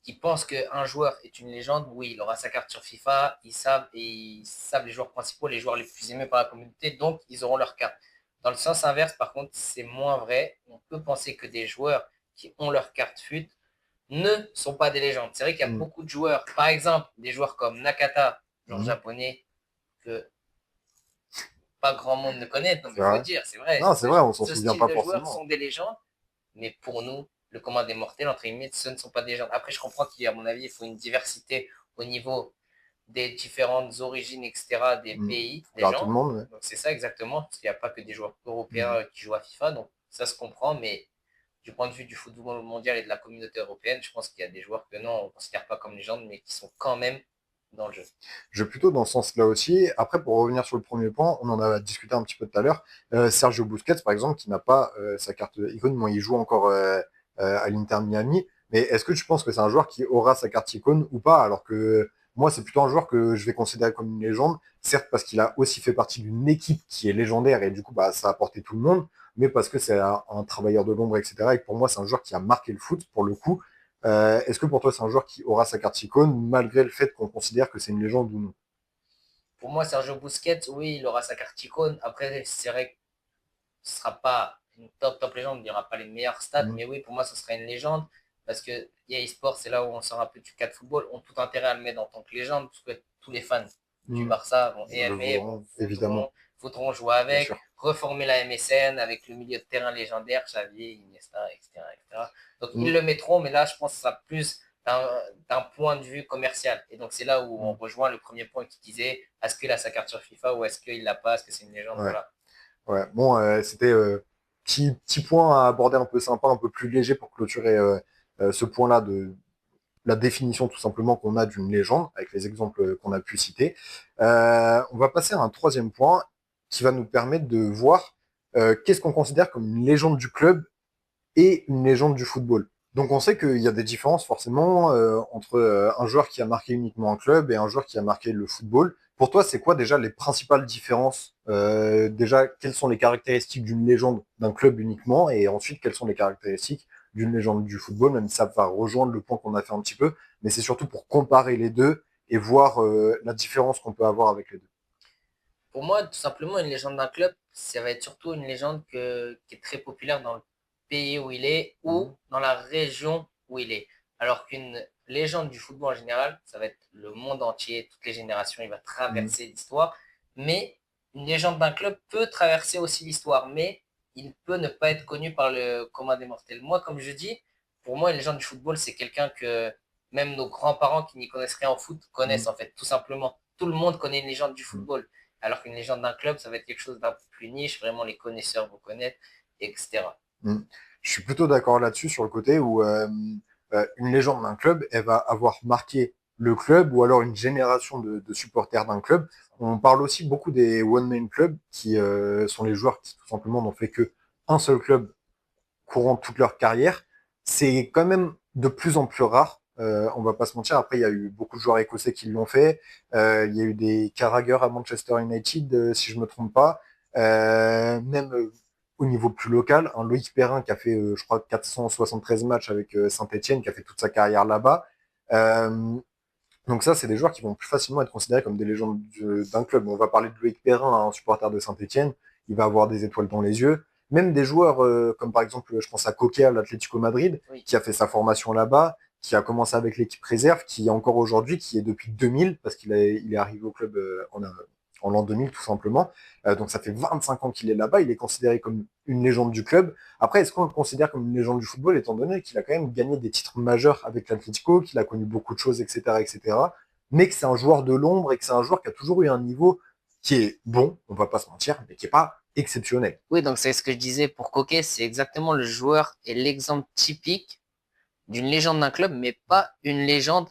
Speaker 2: qui pensent qu'un joueur est une légende, oui, il aura sa carte sur FIFA, ils savent les joueurs principaux, les joueurs les plus aimés par la communauté, donc ils auront leur carte. Dans le sens inverse, par contre, c'est moins vrai. On peut penser que des joueurs qui ont leur carte FUT ne sont pas des légendes. C'est vrai qu'il y a
Speaker 1: Mm.
Speaker 2: beaucoup de joueurs, par exemple, des joueurs comme Nakata, genre
Speaker 1: Mhm.
Speaker 2: japonais, que pas grand monde ne connaît, donc
Speaker 1: C'est
Speaker 2: il faut
Speaker 1: vrai.
Speaker 2: dire, c'est vrai,
Speaker 1: Non, c'est vrai, on s'en
Speaker 2: ce
Speaker 1: souvient
Speaker 2: style
Speaker 1: pas
Speaker 2: de joueurs
Speaker 1: forcément.
Speaker 2: sont des légendes, mais pour nous, le commun des mortels, entre guillemets, ce ne sont pas des légendes. Après, je comprends qu'à mon avis, il faut une diversité au niveau des différentes origines, etc., des
Speaker 1: Mm.
Speaker 2: pays,
Speaker 1: Faut
Speaker 2: des
Speaker 1: plaire à tout le
Speaker 2: gens.
Speaker 1: monde, ouais.
Speaker 2: Donc c'est ça exactement, parce qu'il n'y a pas que des joueurs
Speaker 1: Mm.
Speaker 2: européens qui jouent à FIFA, donc ça se comprend, mais du point de vue du football mondial et de la communauté européenne, je pense qu'il y a des joueurs que non, on ne considère pas comme légendes, mais qui sont quand même dans le jeu.
Speaker 1: Je vais plutôt dans ce sens-là aussi. Après, pour revenir sur le premier point, on en a discuté un petit peu tout à l'heure. Sergio Busquets, par exemple, qui n'a pas sa carte icône, moi, il joue encore à l'Inter Miami. Mais est-ce que tu penses que c'est un joueur qui aura sa carte icône ou pas? Alors que moi, c'est plutôt un joueur que je vais considérer comme une légende, certes parce qu'il a aussi fait partie d'une équipe qui est légendaire et du coup, bah, ça a apporté tout le monde, mais parce que c'est un travailleur de l'ombre, etc. Et que pour moi, c'est un joueur qui a marqué le foot pour le coup. Est-ce que pour toi, c'est un joueur qui aura sa carte icône, malgré le fait qu'on considère que c'est une légende ou non?
Speaker 2: Pour moi, Sergio Busquets, oui, il aura sa carte icône. Après, c'est vrai que ce ne sera pas une top légende, il n'y aura pas les meilleurs stats,
Speaker 1: Mm.
Speaker 2: mais oui, pour moi, ce sera une légende. Parce que EA Sports, c'est là où on sort un peu du cas de football, ont tout intérêt à le mettre en tant que légende, parce que tous les fans du
Speaker 1: Mm.
Speaker 2: Barça vont
Speaker 1: Le
Speaker 2: aimer,
Speaker 1: voudront, évidemment,
Speaker 2: voudront jouer
Speaker 1: bien
Speaker 2: avec,
Speaker 1: sûr.
Speaker 2: reformer la MSN avec le milieu de terrain légendaire, Xavier, Iniesta, etc., etc. Donc ils
Speaker 1: Mm.
Speaker 2: le mettront, mais là, je pense que ce sera plus d'un point de vue commercial. Et donc c'est là où on
Speaker 1: Mm.
Speaker 2: rejoint le premier point qui disait, est-ce qu'il a sa carte sur FIFA ou est-ce qu'il l'a pas, est-ce que c'est une légende,
Speaker 1: Ouais,
Speaker 2: voilà.
Speaker 1: ouais. Bon, c'était petit point à aborder un peu sympa, un peu plus léger pour clôturer ce point-là de la définition tout simplement qu'on a d'une légende, avec les exemples qu'on a pu citer. On va passer à un troisième point qui va nous permettre de voir qu'est-ce qu'on considère comme une légende du club et une légende du football. Donc on sait qu'il y a des différences forcément entre un joueur qui a marqué uniquement un club et un joueur qui a marqué le football. Pour toi, c'est quoi déjà les principales différences déjà, quelles sont les caractéristiques d'une légende d'un club uniquement et ensuite, quelles sont les caractéristiques d'une légende du football, même si ça va rejoindre le point qu'on a fait un petit peu, mais c'est surtout pour comparer les deux et voir la différence qu'on peut avoir avec les deux.
Speaker 2: Pour moi, tout simplement, une légende d'un club, ça va être surtout une légende qui est très populaire dans le pays où il est ou
Speaker 1: Mhm.
Speaker 2: dans la région où il est. Alors qu'une légende du football en général, ça va être le monde entier, toutes les générations, il va
Speaker 1: Mhm.
Speaker 2: traverser l'histoire. Mais une légende d'un club peut traverser aussi l'histoire, mais il peut ne pas être connu par le commun des mortels. Moi, comme je dis, pour moi, une légende du football, c'est quelqu'un que même nos grands-parents qui n'y connaissent rien en foot connaissent
Speaker 1: Mhm.
Speaker 2: en fait, tout simplement. Tout le monde connaît une légende du
Speaker 1: Mhm.
Speaker 2: football. Alors qu'une légende d'un club, ça va être quelque chose d'un peu plus niche, vraiment les connaisseurs vont connaître, etc.
Speaker 1: Mm. Je suis plutôt d'accord là-dessus sur le côté où une légende d'un club, elle va avoir marqué le club ou alors une génération de supporters d'un club. On parle aussi beaucoup des one-man clubs qui sont les joueurs qui tout simplement n'ont fait que un seul club courant toute leur carrière. C'est quand même de plus en plus rare. On va pas se mentir. Après, il y a eu beaucoup de joueurs écossais qui l'ont fait. Il y a eu des Carragher à Manchester United, si je me trompe pas. Même au niveau plus local, un Loïc Perrin qui a fait, je crois, 473 matchs avec Saint-Etienne, qui a fait toute sa carrière là-bas. Euh, donc ça, c'est des joueurs qui vont plus facilement être considérés comme des légendes d'un club. On va parler de Loïc Perrin, un supporter de Saint-Etienne. Il va avoir des étoiles dans les yeux. Même des joueurs comme par exemple, je pense à Coquet à l'Atlético Madrid,
Speaker 2: Oui.
Speaker 1: qui a fait sa formation là-bas, qui a commencé avec l'équipe réserve, qui est encore aujourd'hui, qui est depuis 2000, parce il est arrivé au club en l'an 2000 tout simplement. Donc ça fait 25 ans qu'il est là-bas. Il est considéré comme une légende du club. Après, est-ce qu'on le considère comme une légende du football, étant donné qu'il a quand même gagné des titres majeurs avec l'Atlético, qu'il a connu beaucoup de choses, etc., etc., mais que c'est un joueur de l'ombre et que c'est un joueur qui a toujours eu un niveau qui est bon, on va pas se mentir, mais qui est pas exceptionnel.
Speaker 2: Oui, donc c'est ce que je disais pour Coquet, c'est exactement le joueur et l'exemple typique d'une légende d'un club, mais pas une légende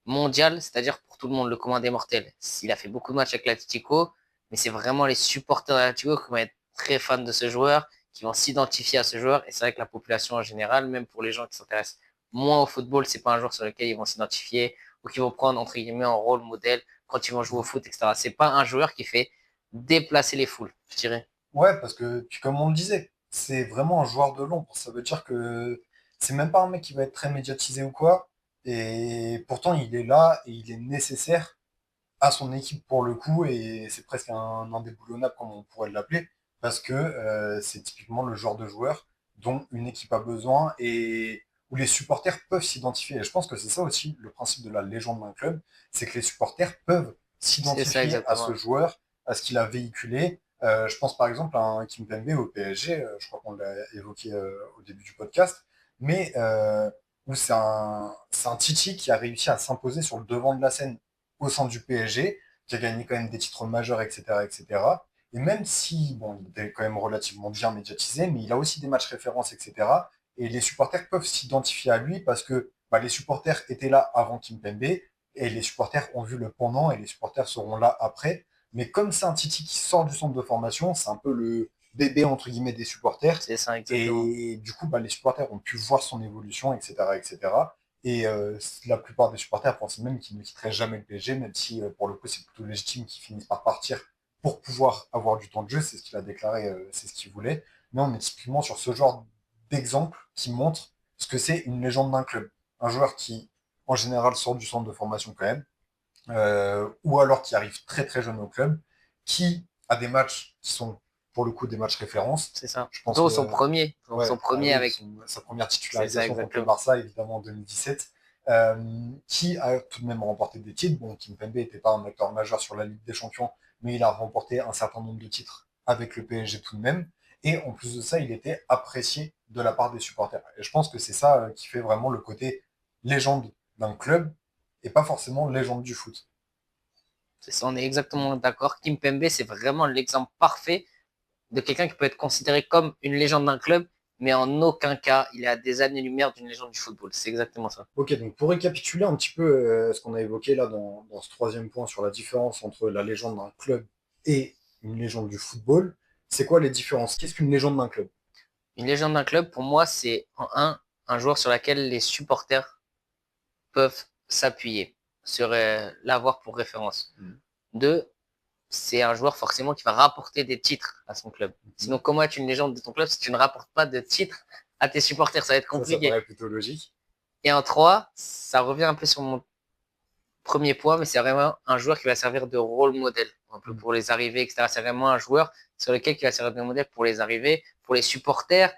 Speaker 2: mondiale, c'est-à-dire pour tout le monde, le commun des mortels. Il a fait beaucoup de matchs avec l'Atlético, mais c'est vraiment les supporters de l'Atlético qui vont être très fans de ce joueur, qui vont s'identifier à ce joueur, et c'est vrai que la population en général, même pour les gens qui s'intéressent moins au football, c'est pas un joueur sur lequel ils vont s'identifier ou qui vont prendre entre guillemets en rôle modèle quand ils vont jouer au foot, etc. C'est pas un joueur qui fait déplacer les foules, je dirais.
Speaker 1: Ouais, parce que, puis comme on le disait, c'est vraiment un joueur de l'ombre. Ça veut dire que c'est même pas un mec qui va être très médiatisé ou quoi. Et pourtant, il est là et il est nécessaire à son équipe pour le coup, et c'est presque un indéboulonnable comme on pourrait l'appeler, parce que c'est typiquement le genre de joueur dont une équipe a besoin et où les supporters peuvent s'identifier. Et je pense que c'est ça aussi le principe de la légende d'un club, c'est que les supporters peuvent
Speaker 2: C'est ça
Speaker 1: s'identifier à ce
Speaker 2: exactement.
Speaker 1: joueur, à ce qu'il a véhiculé. Je pense par exemple à un Kimpembe au PSG, je crois qu'on l'a évoqué au début du podcast, mais où c'est un Titi qui a réussi à s'imposer sur le devant de la scène au sein du PSG, qui a gagné quand même des titres majeurs, etc., etc. Et cetera. Et même si, bon, il était quand même relativement bien médiatisé, mais il a aussi des matchs références, etc. Et les supporters peuvent s'identifier à lui parce que bah, les supporters étaient là avant Kimpembe, et les supporters ont vu le pendant, et les supporters seront là après. Mais comme c'est un Titi qui sort du centre de formation, c'est un peu le bébé, entre guillemets, des supporters.
Speaker 2: C'est ça exactement.
Speaker 1: Et du coup, bah, les supporters ont pu voir son évolution, etc., etc. Et la plupart des supporters pensaient même qu'ils ne quitteraient jamais le PSG, même si pour le coup c'est plutôt légitime qu'ils finissent par partir pour pouvoir avoir du temps de jeu, c'est ce qu'il a déclaré, c'est ce qu'il voulait. Mais on est typiquement sur ce genre d'exemple qui montre ce que c'est une légende d'un club. Un joueur qui, en général, sort du centre de formation quand même, ou alors qui arrive très très jeune au club, qui a des matchs qui sont pour le coup des matchs références.
Speaker 2: C'est ça.
Speaker 1: Je pense
Speaker 2: Dont
Speaker 1: que
Speaker 2: son premier. Son
Speaker 1: ouais, ah
Speaker 2: premier
Speaker 1: oui,
Speaker 2: avec.
Speaker 1: sa première
Speaker 2: C'est ça
Speaker 1: titularisation contre le
Speaker 2: exactement.
Speaker 1: Barça, évidemment en 2017, euh, qui a tout de même remporté des titres. Bon, Kimpembe n'était pas un acteur majeur sur la Ligue des Champions, mais il a remporté un certain nombre de titres avec le PSG tout de même. Et en plus de ça, il était apprécié de la part des supporters. Et je pense que c'est ça qui fait vraiment le côté légende d'un club et pas forcément légende du foot.
Speaker 2: C'est ça, on est exactement d'accord. Kim Pembe, c'est vraiment l'exemple parfait de quelqu'un qui peut être considéré comme une légende d'un club, mais en aucun cas, il est à des années-lumière d'une légende du football. C'est exactement ça.
Speaker 1: Ok, donc pour récapituler un petit peu ce qu'on a évoqué là dans ce troisième point sur la différence entre la légende d'un club et une légende du football, c'est quoi les différences? Qu'est-ce qu'une légende d'un club?
Speaker 2: Une légende d'un club, pour moi, c'est en un joueur sur lequel les supporters peuvent s'appuyer, l'avoir pour référence.
Speaker 1: Mhm.
Speaker 2: Deux, c'est un joueur forcément qui va rapporter des titres à son club.
Speaker 1: Mhm.
Speaker 2: Sinon, comment être une légende de ton club si tu ne rapportes pas de titres à tes supporters? Ça va être
Speaker 1: Ça
Speaker 2: compliqué.
Speaker 1: paraît plutôt logique.
Speaker 2: Et en trois, ça revient un peu sur mon premier point, mais c'est vraiment un joueur qui va servir de rôle modèle, un peu
Speaker 1: Mhm.
Speaker 2: pour les arrivées, etc. C'est vraiment un joueur sur lequel qui va servir de modèle pour les arrivées, pour les supporters,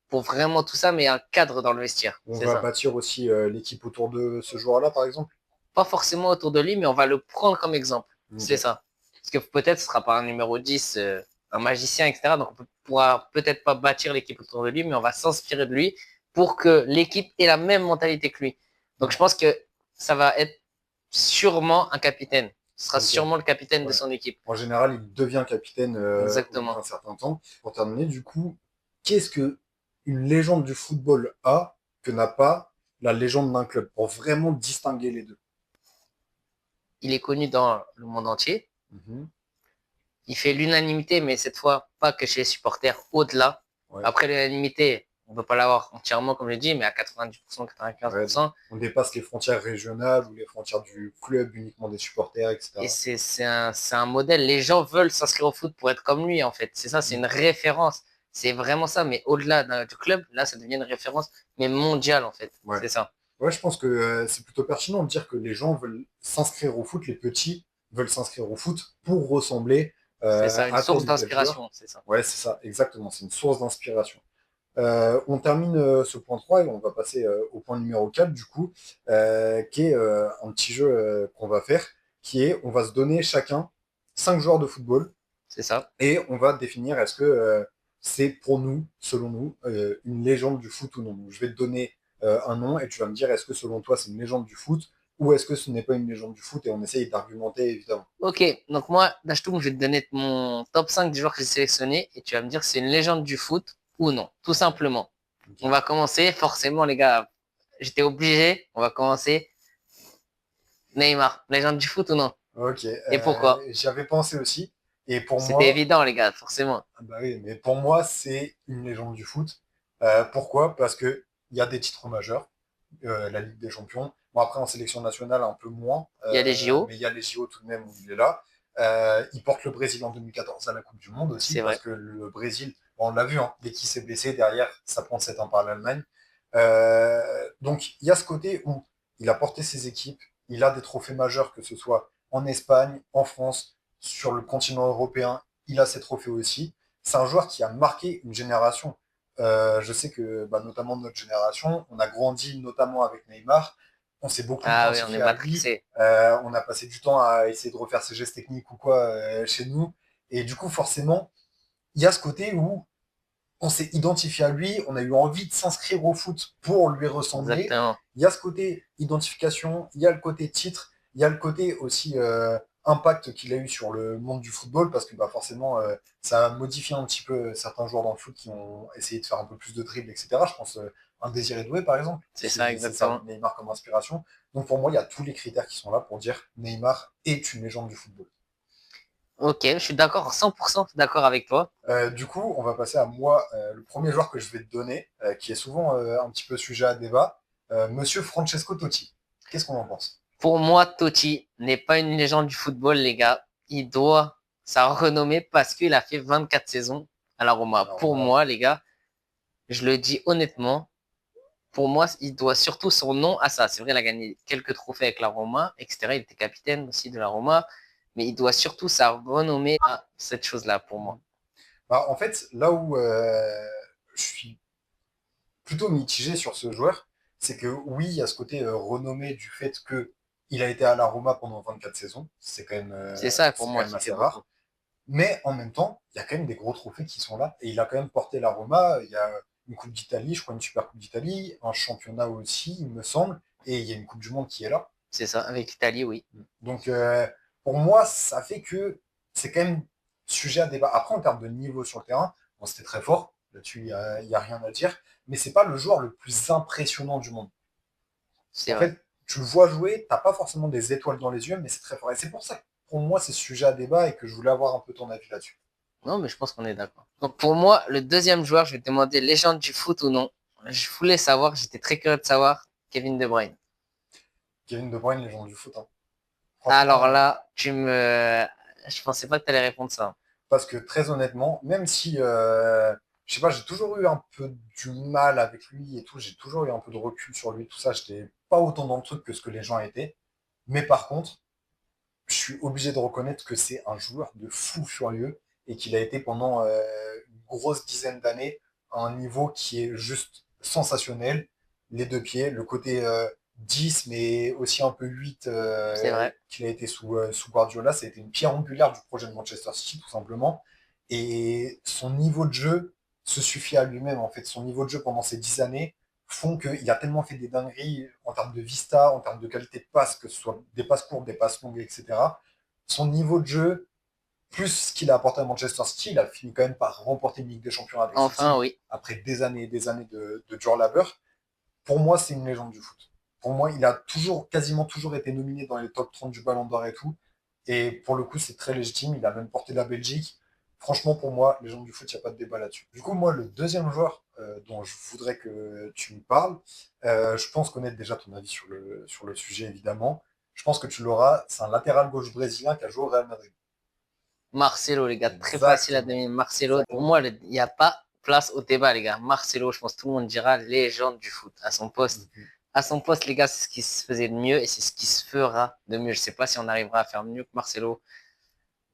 Speaker 2: pour vraiment tout ça, mais un cadre dans le vestiaire.
Speaker 1: On
Speaker 2: C'est
Speaker 1: va
Speaker 2: ça.
Speaker 1: bâtir aussi l'équipe autour de ce joueur-là, par exemple.
Speaker 2: Pas forcément autour de lui, mais on va le prendre comme exemple. C'est
Speaker 1: Ok.
Speaker 2: ça. Parce que peut-être ce sera pas un numéro 10, un magicien, etc. Donc on pourra peut-être pas bâtir l'équipe autour de lui, mais on va s'inspirer de lui pour que l'équipe ait la même mentalité que lui. Donc je
Speaker 1: Ouais.
Speaker 2: pense que ça va être sûrement un capitaine. Ce sera
Speaker 1: Ok.
Speaker 2: sûrement le capitaine de
Speaker 1: Ouais.
Speaker 2: son équipe.
Speaker 1: En général, il devient capitaine au bout
Speaker 2: Exactement.
Speaker 1: d'un certain temps. Pour terminer, du coup, qu'est-ce que une légende du football a que n'a pas la légende d'un club pour vraiment distinguer les deux?
Speaker 2: Il est connu dans le monde entier.
Speaker 1: Mhm.
Speaker 2: Il fait l'unanimité, mais cette fois, pas que chez les supporters, au-delà.
Speaker 1: Ouais.
Speaker 2: Après, l'unanimité, on ne peut pas l'avoir entièrement, comme je dis, mais à 90%,
Speaker 1: Ouais, donc
Speaker 2: 95%.
Speaker 1: on dépasse les frontières régionales ou les frontières du club uniquement des supporters,
Speaker 2: Et
Speaker 1: etc.
Speaker 2: c'est un modèle. Les gens veulent s'inscrire au foot pour être comme lui, en fait. C'est ça, c'est
Speaker 1: Mm.
Speaker 2: une référence. C'est vraiment ça. Mais au-delà du club, là, ça devient une référence, mais mondiale, en fait.
Speaker 1: Ouais.
Speaker 2: C'est ça.
Speaker 1: Ouais, je pense que c'est plutôt pertinent de dire que les gens veulent s'inscrire au foot, les petits veulent s'inscrire au foot pour ressembler
Speaker 2: C'est ça, une
Speaker 1: à tel
Speaker 2: source
Speaker 1: ou tel joueur.
Speaker 2: d'inspiration. C'est ça.
Speaker 1: Ouais, c'est ça, exactement, c'est une source d'inspiration. On termine ce point 3 et on va passer au point numéro 4 du coup, qui est un petit jeu qu'on va faire, qui est on va se donner chacun 5 joueurs de football
Speaker 2: C'est ça.
Speaker 1: et on va définir est-ce que c'est pour nous, selon nous, une légende du foot ou non. Donc, je vais te donner un nom et tu vas me dire est-ce que selon toi c'est une légende du foot ou est-ce que ce n'est pas une légende du foot et on essaye d'argumenter évidemment.
Speaker 2: Ok, donc moi, Dashtoum, je vais te donner mon top 5 des joueurs que j'ai sélectionnés et tu vas me dire si c'est une légende du foot ou non, tout simplement. On
Speaker 1: Ok.
Speaker 2: va commencer, forcément, les gars, j'étais obligé, on va commencer. Neymar, légende du foot ou non?
Speaker 1: Ok,
Speaker 2: Et pourquoi?
Speaker 1: j'y avais pensé aussi et pour
Speaker 2: C'était
Speaker 1: moi,
Speaker 2: évident, les gars, forcément.
Speaker 1: ah bah oui, mais pour moi c'est une légende du foot. Pourquoi? Parce que il y a des titres majeurs, la Ligue des Champions. Bon après en sélection nationale un peu moins,
Speaker 2: Il y a les JO,
Speaker 1: mais il y a les JO tout de même où il est là. Il porte le Brésil en 2014 à la Coupe du Monde aussi,
Speaker 2: c'est
Speaker 1: parce
Speaker 2: vrai.
Speaker 1: que le Brésil, bon, on l'a vu, hein, dès qu'il s'est blessé, derrière, ça prend 7 ans par l'Allemagne. Donc il y a ce côté où il a porté ses équipes, il a des trophées majeurs, que ce soit en Espagne, en France, sur le continent européen, il a ses trophées aussi. C'est un joueur qui a marqué une génération. Je sais que, bah, notamment notre génération, on a grandi notamment avec Neymar, on s'est beaucoup
Speaker 2: Ah oui, on est
Speaker 1: identifié à lui,
Speaker 2: matrixé.
Speaker 1: on a passé du temps à essayer de refaire ses gestes techniques ou quoi chez nous, et du coup, forcément, il y a ce côté où on s'est identifié à lui, on a eu envie de s'inscrire au foot pour lui ressembler.
Speaker 2: Exactement.
Speaker 1: Il y a ce côté identification, il y a le côté titre, il y a le côté aussi impact qu'il a eu sur le monde du football, parce que bah, forcément, ça a modifié un petit peu certains joueurs dans le foot qui ont essayé de faire un peu plus de dribble, etc. Je pense un Désiré Doué, par exemple,
Speaker 2: C'est ça,
Speaker 1: c'est ça,
Speaker 2: exactement.
Speaker 1: Neymar comme inspiration. Donc pour moi, il y a tous les critères qui sont là pour dire Neymar est une légende du football.
Speaker 2: Ok, je suis d'accord, 100% d'accord avec toi.
Speaker 1: Du coup, on va passer à moi, le premier joueur que je vais te donner, qui est souvent un petit peu sujet à débat, Monsieur Francesco Totti. Qu'est-ce qu'on en pense?
Speaker 2: Pour moi, Totti n'est pas une légende du football, les gars. Il doit sa renommée parce qu'il a fait 24 saisons à la Roma.
Speaker 1: Alors
Speaker 2: Pour
Speaker 1: là,
Speaker 2: moi, les gars, je le dis honnêtement, pour moi, il doit surtout son nom à ça. C'est vrai, il a gagné quelques trophées avec la Roma, etc. Il était capitaine aussi de la Roma, mais il doit surtout sa renommée à cette chose-là pour moi.
Speaker 1: bah, en fait, là où je suis plutôt mitigé sur ce joueur, c'est que oui, il y a ce côté renommé du fait que il a été à la Roma pendant 24 saisons.
Speaker 2: C'est ça pour
Speaker 1: C'est quand
Speaker 2: moi
Speaker 1: même
Speaker 2: qui fait
Speaker 1: assez
Speaker 2: beaucoup.
Speaker 1: rare. Mais en même temps, il y a quand même des gros trophées qui sont là. Et il a quand même porté la Roma. Il y a une Coupe d'Italie, je crois une Super Coupe d'Italie, un championnat aussi, il me semble. Et il y a une Coupe du Monde qui est là.
Speaker 2: C'est ça, avec l'Italie, oui.
Speaker 1: Donc pour moi, ça fait que c'est quand même sujet à débat. Après, en termes de niveau sur le terrain, bon, c'était très fort. Là-dessus, il y a rien à dire. Mais c'est pas le joueur le plus impressionnant du monde.
Speaker 2: C'est
Speaker 1: En
Speaker 2: vrai.
Speaker 1: fait, tu le vois jouer, t'as pas forcément des étoiles dans les yeux, mais c'est très fort. Et c'est pour ça que pour moi, c'est sujet à débat et que je voulais avoir un peu ton avis là-dessus.
Speaker 2: Non, mais je pense qu'on est d'accord. Donc pour moi, le deuxième joueur, je vais te demander légende du foot ou non. Je voulais savoir, j'étais très curieux de savoir, Kevin De Bruyne.
Speaker 1: Kevin De Bruyne, légende du foot, hein.
Speaker 2: Alors
Speaker 1: Franchement,
Speaker 2: là, je pensais pas que tu allais répondre ça.
Speaker 1: parce que très honnêtement, même si, je sais pas, j'ai toujours eu un peu du mal avec lui et tout, j'ai toujours eu un peu de recul sur lui, tout ça, j'étais pas autant dans le truc que ce que les gens étaient. Mais par contre, je suis obligé de reconnaître que c'est un joueur de fou furieux et qu'il a été pendant une grosse dizaine d'années à un niveau qui est juste sensationnel. Les deux pieds, le côté 10, mais aussi un peu 8
Speaker 2: C'est vrai.
Speaker 1: qu'il a été sous Guardiola, ça a été une pierre angulaire du projet de Manchester City, tout simplement. Et son niveau de jeu se suffit à lui-même, en fait. Son niveau de jeu pendant ces 10 années font qu'il a tellement fait des dingueries en termes de vista, en termes de qualité de passe, que ce soit des passes courtes, des passes longues, etc. Son niveau de jeu, plus ce qu'il a apporté à Manchester City, il a fini quand même par remporter une Ligue des Champions avec
Speaker 2: Enfin,
Speaker 1: City
Speaker 2: oui.
Speaker 1: après des années et des années de dur labeur. Pour moi, c'est une légende du foot. Pour moi, il a toujours, quasiment toujours été nominé dans les top 30 du Ballon d'Or et tout. Et pour le coup, c'est très légitime. Il a même porté la Belgique. Franchement, pour moi, légende du foot, il n'y a pas de débat là-dessus. Du coup, moi, le deuxième joueur dont je voudrais que tu me parles, je pense connaître déjà ton avis sur le sujet, évidemment. Je pense que tu l'auras. C'est un latéral gauche brésilien qui a joué au Real Madrid.
Speaker 2: Marcelo, les gars, très facile à
Speaker 1: Exactement.
Speaker 2: donner. Marcelo, pour
Speaker 1: Exactement.
Speaker 2: moi, il n'y a pas place au débat, les gars. Marcelo, je pense que tout le monde dira légende du foot à son poste.
Speaker 1: Mhm.
Speaker 2: À son poste, les gars, c'est ce qui se faisait de mieux et c'est ce qui se fera de mieux. Je sais pas si on arrivera à faire mieux que Marcelo.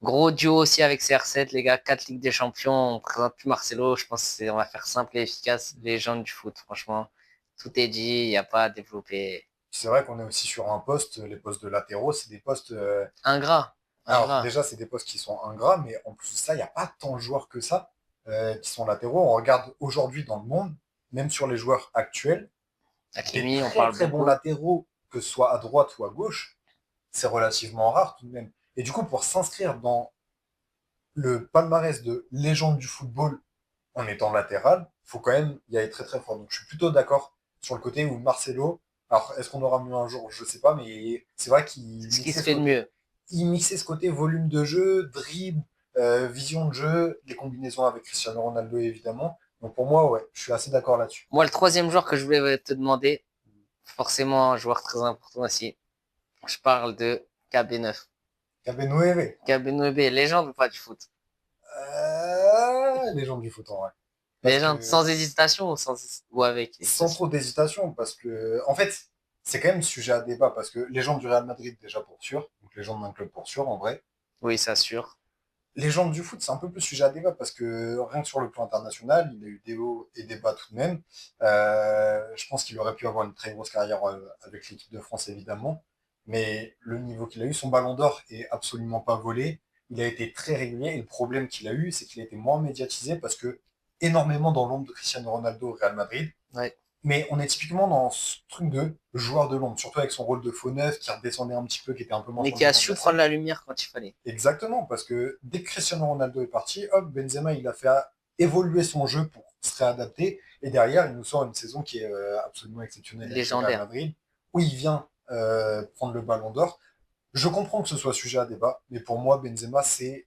Speaker 2: Gros duo aussi avec CR7, les gars, 4 Ligues des Champions. On présente plus Marcelo. Je pense qu'on va faire simple et efficace. Légende du foot, franchement. Tout est dit, il n'y a pas à développer.
Speaker 1: C'est vrai qu'on est aussi sur un poste, les postes de latéraux, c'est des postes.
Speaker 2: Ingrat,
Speaker 1: Alors,
Speaker 2: ingrat.
Speaker 1: déjà, c'est des postes qui sont ingrats, mais en plus de ça, il n'y a pas tant de joueurs que ça qui sont latéraux. On regarde aujourd'hui dans le monde, même sur les joueurs actuels, des
Speaker 2: Hakimi, on
Speaker 1: très
Speaker 2: parle
Speaker 1: très bons
Speaker 2: beaucoup.
Speaker 1: latéraux, que ce soit à droite ou à gauche, c'est relativement rare tout de même. Et du coup, pour s'inscrire dans le palmarès de légende du football en étant latéral, il faut quand même y aller très très fort. Donc je suis plutôt d'accord sur le côté où Marcelo, alors est-ce qu'on aura mieux un jour, je sais pas, mais c'est vrai qu'il
Speaker 2: C'est ce qui se
Speaker 1: mixait
Speaker 2: fait de mieux.
Speaker 1: ce côté volume de jeu, dribble, vision de jeu, les combinaisons avec Cristiano Ronaldo évidemment. Donc pour moi, ouais, je suis assez d'accord là-dessus.
Speaker 2: Moi, le troisième joueur que je voulais te demander, forcément un joueur très important aussi. Je parle de KB9.
Speaker 1: KB9,
Speaker 2: KB9, légende ou pas du foot?
Speaker 1: légende du foot en vrai. Parce
Speaker 2: Légende
Speaker 1: que
Speaker 2: sans hésitation ou avec
Speaker 1: sans
Speaker 2: hésitation?
Speaker 1: trop d'hésitation, parce que en fait, c'est quand même sujet à débat parce que légende du Real Madrid, déjà pour sûr, donc légende d'un club pour sûr en vrai.
Speaker 2: Oui, ça sûr.
Speaker 1: Légende du foot, c'est un peu plus sujet à débat parce que rien que sur le plan international, il a eu des hauts et des bas tout de même. Je pense qu'il aurait pu avoir une très grosse carrière avec l'équipe de France évidemment, mais le niveau qu'il a eu, son ballon d'or est absolument pas volé. Il a été très régulier et le problème qu'il a eu, c'est qu'il a été moins médiatisé parce que énormément dans l'ombre de Cristiano Ronaldo au Real Madrid.
Speaker 2: Ouais.
Speaker 1: Mais on est typiquement dans ce truc de joueur de l'ombre, surtout avec son rôle de faux neuf qui redescendait un petit peu, qui était un peu moins
Speaker 2: Mais
Speaker 1: sur le
Speaker 2: qui a
Speaker 1: devant de
Speaker 2: su
Speaker 1: la
Speaker 2: prendre
Speaker 1: scène.
Speaker 2: la lumière quand il fallait.
Speaker 1: Exactement, parce que dès que Cristiano Ronaldo est parti, hop, Benzema, il a fait évoluer son jeu pour se réadapter. Et derrière, il nous sort une saison qui est absolument exceptionnelle avec le Real
Speaker 2: Légendaire.
Speaker 1: Madrid, où il vient prendre le ballon d'or. Je comprends que ce soit sujet à débat, mais pour moi, Benzema, c'est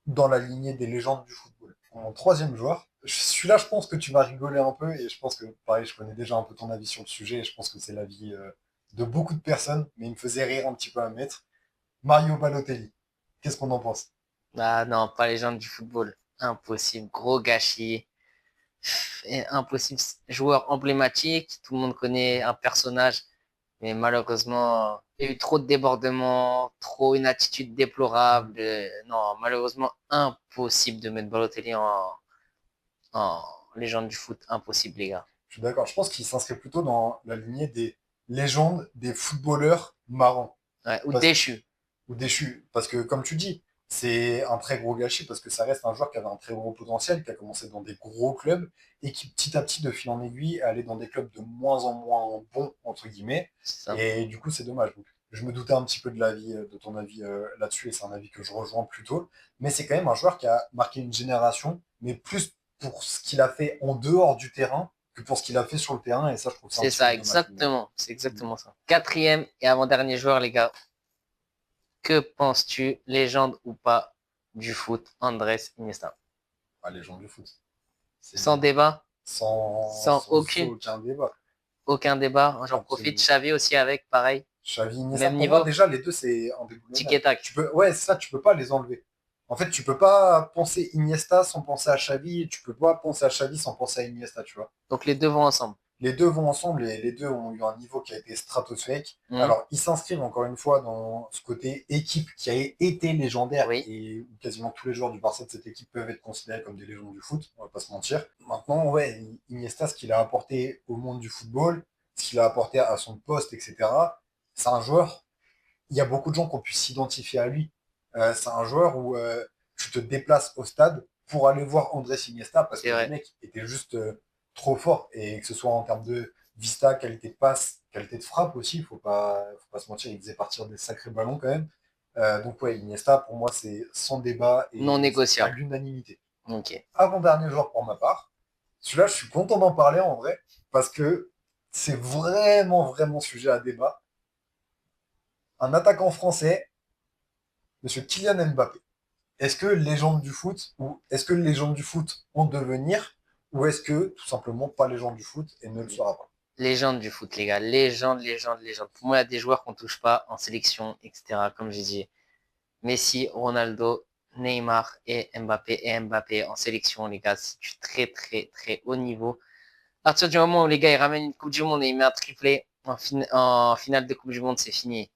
Speaker 1: dans la lignée des légendes du football. En troisième joueur, celui-là, je pense que tu vas rigoler un peu, et je pense que, pareil, je connais déjà un peu ton avis sur le sujet, et je pense que c'est l'avis de beaucoup de personnes, mais il me faisait rire un petit peu à mettre. Mario Balotelli. Qu'est-ce qu'on en pense?
Speaker 2: Ah non, pas légende du football. Impossible. Gros gâchis. Et impossible. Joueur emblématique. Tout le monde connaît un personnage. Mais malheureusement, il y a eu trop de débordements, trop une attitude déplorable. Non, malheureusement, impossible de mettre Balotelli en légende du foot. Impossible, les gars.
Speaker 1: Je suis d'accord. Je pense qu'il s'inscrit plutôt dans la lignée des légendes des footballeurs marrants.
Speaker 2: Ouais, ou
Speaker 1: Parce
Speaker 2: déchu.
Speaker 1: ou déchus. Parce que, comme tu dis, c'est un très gros gâchis parce que ça reste un joueur qui avait un très gros potentiel, qui a commencé dans des gros clubs et qui, petit à petit, de fil en aiguille, est allé dans des clubs de moins en moins bons, entre guillemets.
Speaker 2: C'est ça.
Speaker 1: Et du coup, c'est dommage. Donc, je me doutais un petit peu de l'avis, de ton avis là-dessus et c'est un avis que je rejoins plutôt. Mais c'est quand même un joueur qui a marqué une génération, mais plus pour ce qu'il a fait en dehors du terrain que pour ce qu'il a fait sur le terrain. Et ça, je trouve ça un
Speaker 2: C'est
Speaker 1: petit peu
Speaker 2: ça,
Speaker 1: dommage.
Speaker 2: exactement. C'est exactement ça. Quatrième et avant-dernier joueur, les gars. Que penses-tu, légende ou pas, du foot, Andrés Iniesta?
Speaker 1: Ah, les gens du foot.
Speaker 2: Sans
Speaker 1: C'est
Speaker 2: débat, sans
Speaker 1: sans aucun débat.
Speaker 2: aucun débat. J'en profite.
Speaker 1: Absolument.
Speaker 2: Xavi aussi avec, pareil,
Speaker 1: Xavi, Iniesta,
Speaker 2: même
Speaker 1: pour moi,
Speaker 2: niveau.
Speaker 1: déjà, les deux, c'est
Speaker 2: Tic et
Speaker 1: indéboulonnable.
Speaker 2: tac.
Speaker 1: Tu peux, ouais, c'est ça, tu peux pas les enlever. En fait, tu peux pas penser Iniesta sans penser à Xavi, et tu peux pas penser à Xavi sans penser à Iniesta, tu vois.
Speaker 2: Donc les deux vont ensemble.
Speaker 1: Les deux vont ensemble et les deux ont eu un niveau qui a été stratosphérique.
Speaker 2: Hmm.
Speaker 1: Alors, ils s'inscrivent encore une fois dans ce côté équipe qui a été légendaire
Speaker 2: Oui,
Speaker 1: et où quasiment tous les joueurs du Barça de cette équipe peuvent être considérés comme des légendes du foot, on va pas se mentir. Maintenant, ouais, Iniesta, ce qu'il a apporté au monde du football, ce qu'il a apporté à son poste, etc., c'est un joueur, il y a beaucoup de gens qui ont pu s'identifier à lui. C'est un joueur où tu te déplaces au stade pour aller voir Andrés Iniesta parce
Speaker 2: c'est
Speaker 1: que le
Speaker 2: vrai.
Speaker 1: mec était juste trop fort et que ce soit en termes de vista, qualité de passe, qualité de frappe aussi, faut pas se mentir, il faisait partir des sacrés ballons quand même. Donc ouais, Iniesta pour moi c'est sans débat
Speaker 2: Non
Speaker 1: et c'est à
Speaker 2: négociable.
Speaker 1: l'unanimité.
Speaker 2: Ok.
Speaker 1: Avant-dernier joueur pour ma part, celui-là je suis content d'en parler en vrai parce que c'est vraiment vraiment sujet à débat. Un attaquant français, Monsieur Kylian Mbappé. Est-ce que légende du foot ou est-ce que légende du foot en devenir ou est-ce que tout simplement pas légende du foot et ne le sera pas?
Speaker 2: Légende du foot, les gars. Légende, légende, légende. Pour moi, il y a des joueurs qu'on touche pas en sélection, etc. Comme j'ai dit. Messi, Ronaldo, Neymar et Mbappé en sélection, les gars. C'est du très, très, très haut niveau. À partir du moment où les gars ils ramènent une Coupe du Monde et ils mettent un triplé en finale de Coupe du Monde, c'est fini.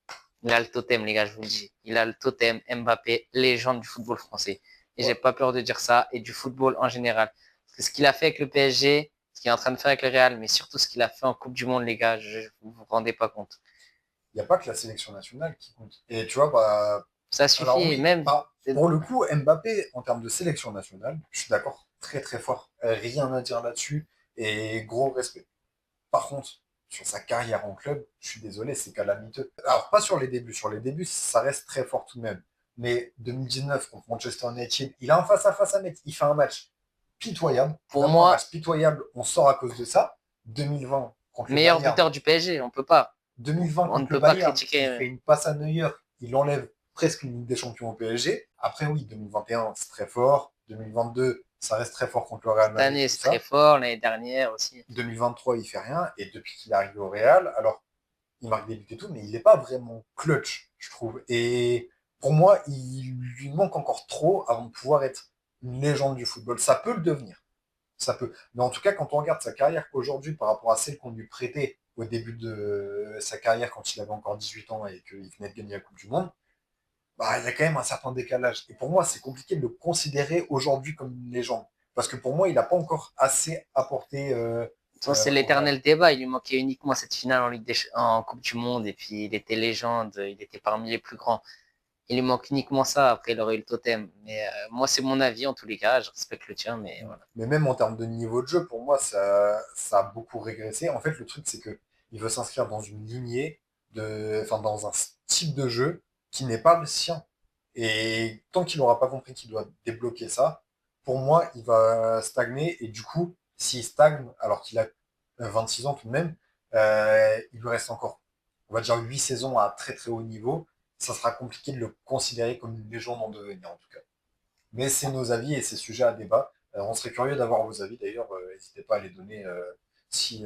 Speaker 2: Il a le totem, les gars, je vous le dis. Il a le totem Mbappé, légende du football français. Et j'ai
Speaker 1: Ouais.
Speaker 2: pas peur de dire ça, et du football en général. Parce que ce qu'il a fait avec le PSG, ce qu'il est en train de faire avec le Real, mais surtout ce qu'il a fait en Coupe du Monde, les gars, vous vous rendez pas compte.
Speaker 1: Il n'y a pas que la sélection nationale qui compte. Et tu vois, bah,
Speaker 2: Ça
Speaker 1: alors
Speaker 2: suffit,
Speaker 1: oui,
Speaker 2: même.
Speaker 1: pour le coup, Mbappé, en termes de sélection nationale, je suis d'accord, très très fort. Rien à dire là-dessus et gros respect. Par contre, sur sa carrière en club, je suis désolé, c'est calamiteux. Alors, pas sur les débuts, ça reste très fort tout de même. Mais 2019 contre Manchester United, il a un face-à-face à mettre. Il fait un match pitoyable,
Speaker 2: Pour
Speaker 1: vraiment un
Speaker 2: moi,
Speaker 1: match pitoyable. On sort à cause de ça. 2020 contre le
Speaker 2: meilleur
Speaker 1: Bayern.
Speaker 2: buteur du PSG, on peut pas.
Speaker 1: 2020
Speaker 2: On ne
Speaker 1: contre le
Speaker 2: peut pas
Speaker 1: Bayern, il
Speaker 2: critiquer.
Speaker 1: fait une passe à Neuer, il enlève presque une Ligue des Champions au PSG. Après, oui, 2021, c'est très fort. 2022, ça reste très fort contre le Real
Speaker 2: Cette
Speaker 1: Madrid,
Speaker 2: année,
Speaker 1: tout
Speaker 2: c'est très
Speaker 1: ça.
Speaker 2: fort, l'année dernière aussi.
Speaker 1: 2023, il fait rien. Et depuis qu'il est arrivé au Real, alors, il marque des buts et tout, mais il n'est pas vraiment clutch, je trouve. Et pour moi, il lui manque encore trop avant de pouvoir être une légende du football. Ça peut le devenir. Ça peut. Mais en tout cas, quand on regarde sa carrière aujourd'hui par rapport à celle qu'on lui prêtait au début de sa carrière quand il avait encore 18 ans et qu'il venait de gagner la Coupe du Monde, bah, il y a quand même un certain décalage. Et pour moi, c'est compliqué de le considérer aujourd'hui comme une légende. Parce que pour moi, il n'a pas encore assez apporté
Speaker 2: Ça, c'est
Speaker 1: au Real.
Speaker 2: l'éternel débat. Il lui manquait uniquement cette finale en Coupe du Monde et puis il était légende, il était parmi les plus grands. Il lui manque uniquement ça, après il aurait eu le totem. Mais moi, c'est mon avis en tous les cas, je respecte le tien, mais voilà.
Speaker 1: Mais même en termes de niveau de jeu, pour moi, ça a beaucoup régressé. En fait, le truc, c'est que il veut s'inscrire dans une lignée enfin, dans un style de jeu qui n'est pas le sien. Et tant qu'il n'aura pas compris qu'il doit débloquer ça, pour moi, il va stagner. Et du coup, s'il stagne, alors qu'il a 26 ans tout de même, il lui reste encore, on va dire, 8 saisons à très très haut niveau. Ça sera compliqué de le considérer comme une légende en devenir, en tout cas. Mais c'est nos avis et c'est sujet à débat. On serait curieux d'avoir vos avis d'ailleurs. N'hésitez pas à les donner si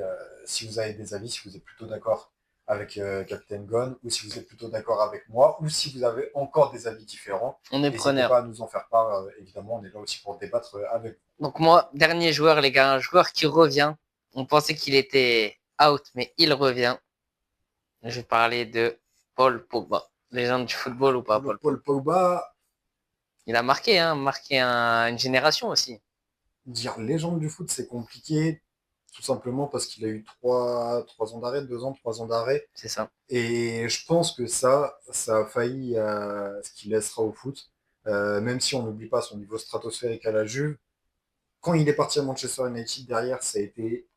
Speaker 1: vous avez des avis, si vous êtes plutôt d'accord avec Capitaine Gon ou si vous êtes plutôt d'accord avec moi ou si vous avez encore des avis différents.
Speaker 2: On est
Speaker 1: N'hésitez pas
Speaker 2: preneur.
Speaker 1: à nous en faire part. Évidemment, on est là aussi pour débattre avec vous.
Speaker 2: Donc moi, dernier joueur, les gars, un joueur qui revient. On pensait qu'il était out, mais il revient. Je vais parler de Paul Pogba. Légende du football ou pas,
Speaker 1: Le
Speaker 2: Paul
Speaker 1: Paul
Speaker 2: Pogba.
Speaker 1: Pogba,
Speaker 2: Il a marqué, hein, marqué une génération aussi.
Speaker 1: dire légende du foot, c'est compliqué, tout simplement parce qu'il a eu 3 ans d'arrêt, 2 ans, 3 ans d'arrêt.
Speaker 2: C'est ça.
Speaker 1: Et je pense que ça a failli à ce qu'il laissera au foot. Même si on n'oublie pas son niveau stratosphérique à la Juve. Quand il est parti à Manchester United, derrière, ça a été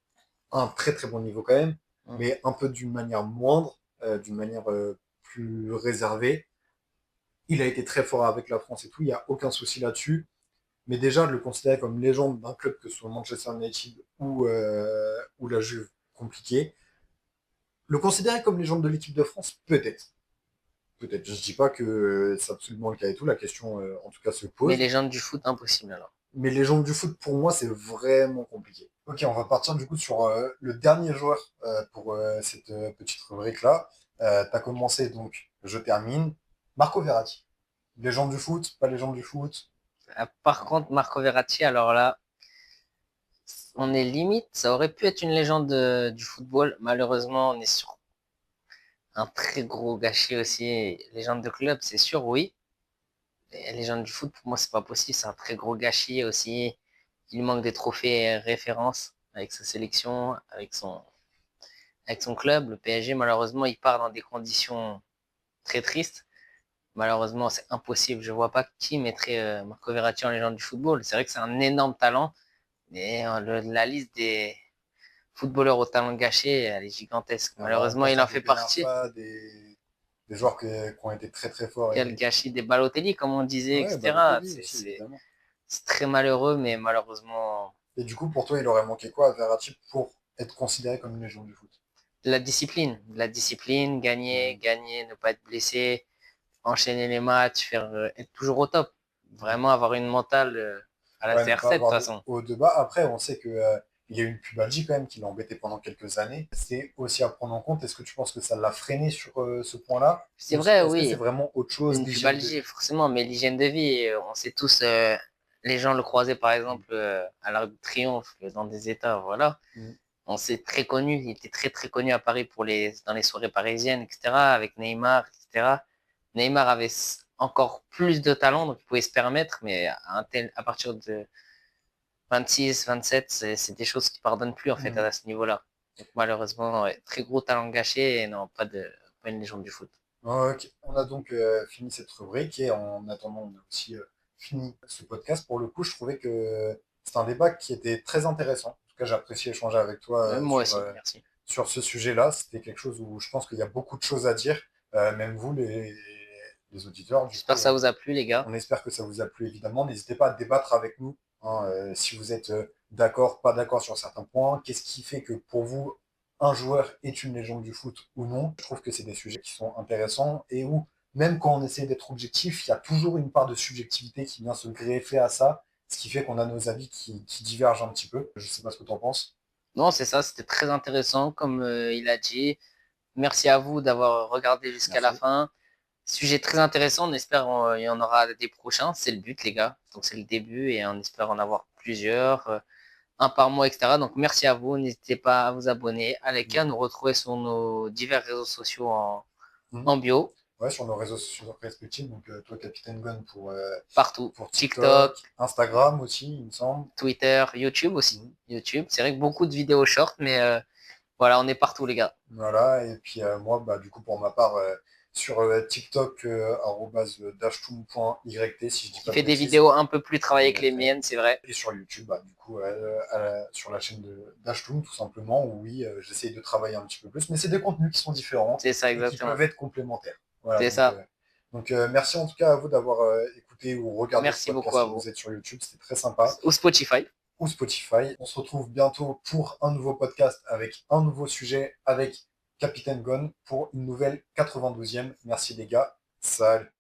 Speaker 1: un très très bon niveau quand même, mais un peu d'une manière moindre, d'une manière plus réservée. Il a été très fort avec la France et tout, il n'y a aucun souci là-dessus. Mais déjà, de le considérer comme légende d'un club que ce soit Manchester United ou la Juve, compliqué. Le considérer comme légende de l'équipe de France, peut-être. Peut-être. Je ne dis pas que c'est absolument le cas et tout. La question, en tout cas, se
Speaker 2: Mais
Speaker 1: pose.
Speaker 2: légende du foot, impossible alors.
Speaker 1: Mais légende du foot, pour moi, c'est vraiment compliqué. Ok, on va partir du coup sur le dernier joueur pour cette petite rubrique-là. Tu as commencé, donc je termine. Marco Verratti. Légende du foot, pas légende du foot.
Speaker 2: Par contre, Marco Verratti, alors là, on est limite. Ça aurait pu être une légende du football. Malheureusement, on est sur un très gros gâchis aussi. Légende de club, c'est sûr, oui. Et légende du foot, pour moi, c'est pas possible. C'est un très gros gâchis aussi. Il manque des trophées références avec sa sélection, avec son club. Le PSG, malheureusement, il part dans des conditions très tristes. Malheureusement, c'est impossible. Je vois pas qui mettrait Marco Verratti en légende du football. C'est vrai que c'est un énorme talent, mais la liste des footballeurs au talent gâché, elle est gigantesque.
Speaker 1: On va
Speaker 2: Malheureusement, il
Speaker 1: partir
Speaker 2: en
Speaker 1: des
Speaker 2: fait
Speaker 1: Ben
Speaker 2: partie.
Speaker 1: Arfa, des joueurs qui ont été très très forts.
Speaker 2: Il y a le
Speaker 1: Et...
Speaker 2: gâchis des Balotelli, comme on disait,
Speaker 1: Ouais,
Speaker 2: etc.
Speaker 1: Balotelli aussi, évidemment.
Speaker 2: C'est très malheureux, mais malheureusement,
Speaker 1: Et du coup, pour toi, il aurait manqué quoi à Verratti pour être considéré comme une légende du foot?
Speaker 2: la discipline, gagner,
Speaker 1: Mm.
Speaker 2: gagner, ne pas être blessé, enchaîner les matchs, être toujours au top. Vraiment avoir une mentale à la
Speaker 1: Ouais, ne pas
Speaker 2: CR7 de toute
Speaker 1: avoir de
Speaker 2: façon.
Speaker 1: haut de bas. Après, on sait que il y a eu une pubalgie quand même qui l'a embêté pendant quelques années. C'est aussi à prendre en compte. Est-ce que tu penses que ça l'a freiné sur ce point-là?
Speaker 2: C'est
Speaker 1: Ou
Speaker 2: vrai,
Speaker 1: est-ce que c'est
Speaker 2: oui,
Speaker 1: vraiment autre chose,
Speaker 2: une
Speaker 1: l'hygiène de
Speaker 2: pubalgie,
Speaker 1: vie?
Speaker 2: forcément, mais l'hygiène de vie, on sait tous, les gens le croisaient par exemple à l'Arc de Triomphe, dans des états, voilà.
Speaker 1: Mm.
Speaker 2: On s'est très connu, il était très très connu à Paris dans les soirées parisiennes, etc., avec Neymar, etc. Neymar avait encore plus de talent, donc il pouvait se permettre, mais à partir de 26, 27, c'est des choses qui pardonnent plus en fait
Speaker 1: Mm.
Speaker 2: à ce niveau-là. Donc malheureusement, ouais, très gros talent gâché et non, pas une légende du foot.
Speaker 1: Ok. On a donc fini cette rubrique et en attendant, on a aussi fini ce podcast. Pour le coup, je trouvais que c'est un débat qui était très intéressant. En tout cas, j'ai apprécié échanger avec toi
Speaker 2: Moi aussi, merci.
Speaker 1: sur ce sujet-là. C'était quelque chose où je pense qu'il y a beaucoup de choses à dire, même vous, les auditeurs. Du
Speaker 2: J'espère
Speaker 1: coup,
Speaker 2: que ça vous a plu, les gars.
Speaker 1: on espère que ça vous a plu, évidemment. N'hésitez pas à débattre avec nous, hein, si vous êtes d'accord, pas d'accord sur certains points. Qu'est-ce qui fait que pour vous, un joueur est une légende du foot ou non? Je trouve que c'est des sujets qui sont intéressants et où, même quand on essaie d'être objectif, il y a toujours une part de subjectivité qui vient se greffer à ça, ce qui fait qu'on a nos avis qui divergent un petit peu. Je sais pas ce que tu en penses.
Speaker 2: Non, c'est ça, c'était très intéressant, comme il a dit. Merci à vous d'avoir regardé jusqu'à la
Speaker 1: Merci.
Speaker 2: fin. Sujet très intéressant, on espère il y en aura des prochains, c'est le but, les gars. Donc c'est le début et on espère en avoir plusieurs. un par mois, etc. Donc merci à vous. N'hésitez pas à vous abonner, à liker, à nous retrouver sur nos divers réseaux sociaux
Speaker 1: Mhm.
Speaker 2: en bio,
Speaker 1: Ouais, sur nos réseaux sociaux respectifs. Donc, toi, Capitaine Gun
Speaker 2: partout.
Speaker 1: pour TikTok,
Speaker 2: TikTok,
Speaker 1: Instagram aussi, il me semble.
Speaker 2: Twitter, YouTube aussi.
Speaker 1: Mhm.
Speaker 2: YouTube, c'est vrai que beaucoup de vidéos short, mais voilà, on est partout, les gars.
Speaker 1: Voilà, et puis moi, bah, du coup, pour ma part, sur TikTok, @dashtoon.yt, si je dis
Speaker 2: Qui
Speaker 1: pas de
Speaker 2: fait des
Speaker 1: bêtises,
Speaker 2: vidéos un peu plus
Speaker 1: je
Speaker 2: travaillées que les
Speaker 1: mettrai.
Speaker 2: miennes, c'est vrai.
Speaker 1: Et sur YouTube, bah, du coup, sur la chaîne de Dashtoon, tout simplement, où oui, j'essaye de travailler un petit peu plus, mais c'est des contenus qui sont différents
Speaker 2: C'est ça,
Speaker 1: et qui
Speaker 2: exactement.
Speaker 1: peuvent être complémentaires. Voilà,
Speaker 2: C'est ça.
Speaker 1: donc merci en tout cas à vous d'avoir écouté ou regardé ce
Speaker 2: Merci beaucoup
Speaker 1: podcast
Speaker 2: à
Speaker 1: que
Speaker 2: vous.
Speaker 1: vous êtes sur YouTube, c'était très sympa.
Speaker 2: Ou Spotify.
Speaker 1: Ou Spotify. On se retrouve bientôt pour un nouveau podcast avec un nouveau sujet avec Capitaine Gon pour une nouvelle 92e. Merci les gars. Salut.